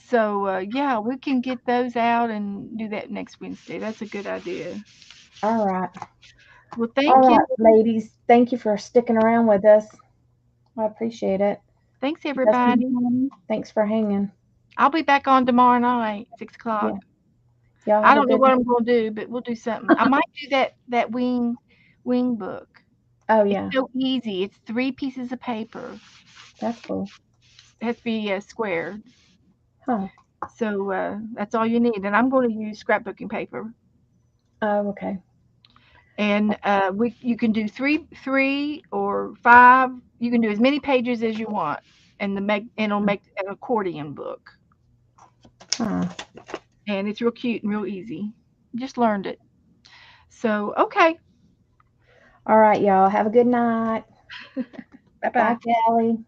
Speaker 1: So yeah, we can get those out and do that next Wednesday. That's a good idea.
Speaker 2: All right,
Speaker 1: Well,
Speaker 2: all
Speaker 1: thank you.
Speaker 2: right, ladies. Thank you for sticking around with us. I appreciate it.
Speaker 1: Thanks,
Speaker 2: You guys can-
Speaker 1: everybody.
Speaker 2: Thanks for hanging.
Speaker 1: I'll be back on tomorrow night, 6 o'clock.
Speaker 2: Y'all
Speaker 1: I
Speaker 2: have a
Speaker 1: don't know
Speaker 2: good.
Speaker 1: what I'm gonna do, but we'll do something. I might do that wing book.
Speaker 2: Oh
Speaker 1: It's
Speaker 2: yeah,
Speaker 1: so easy. It's 3 pieces of paper.
Speaker 2: that's cool.
Speaker 1: It has to be square.
Speaker 2: Huh.
Speaker 1: So that's all you need. And I'm going to use scrapbooking paper.
Speaker 2: Oh okay.
Speaker 1: And you can do three or 5. You can do as many pages as you want, and it'll make an accordion book.
Speaker 2: Huh.
Speaker 1: And it's real cute and real easy. Just learned it. So okay,
Speaker 2: All right, y'all. Have a good night.
Speaker 1: bye
Speaker 2: Bye,
Speaker 1: bye.
Speaker 2: Callie.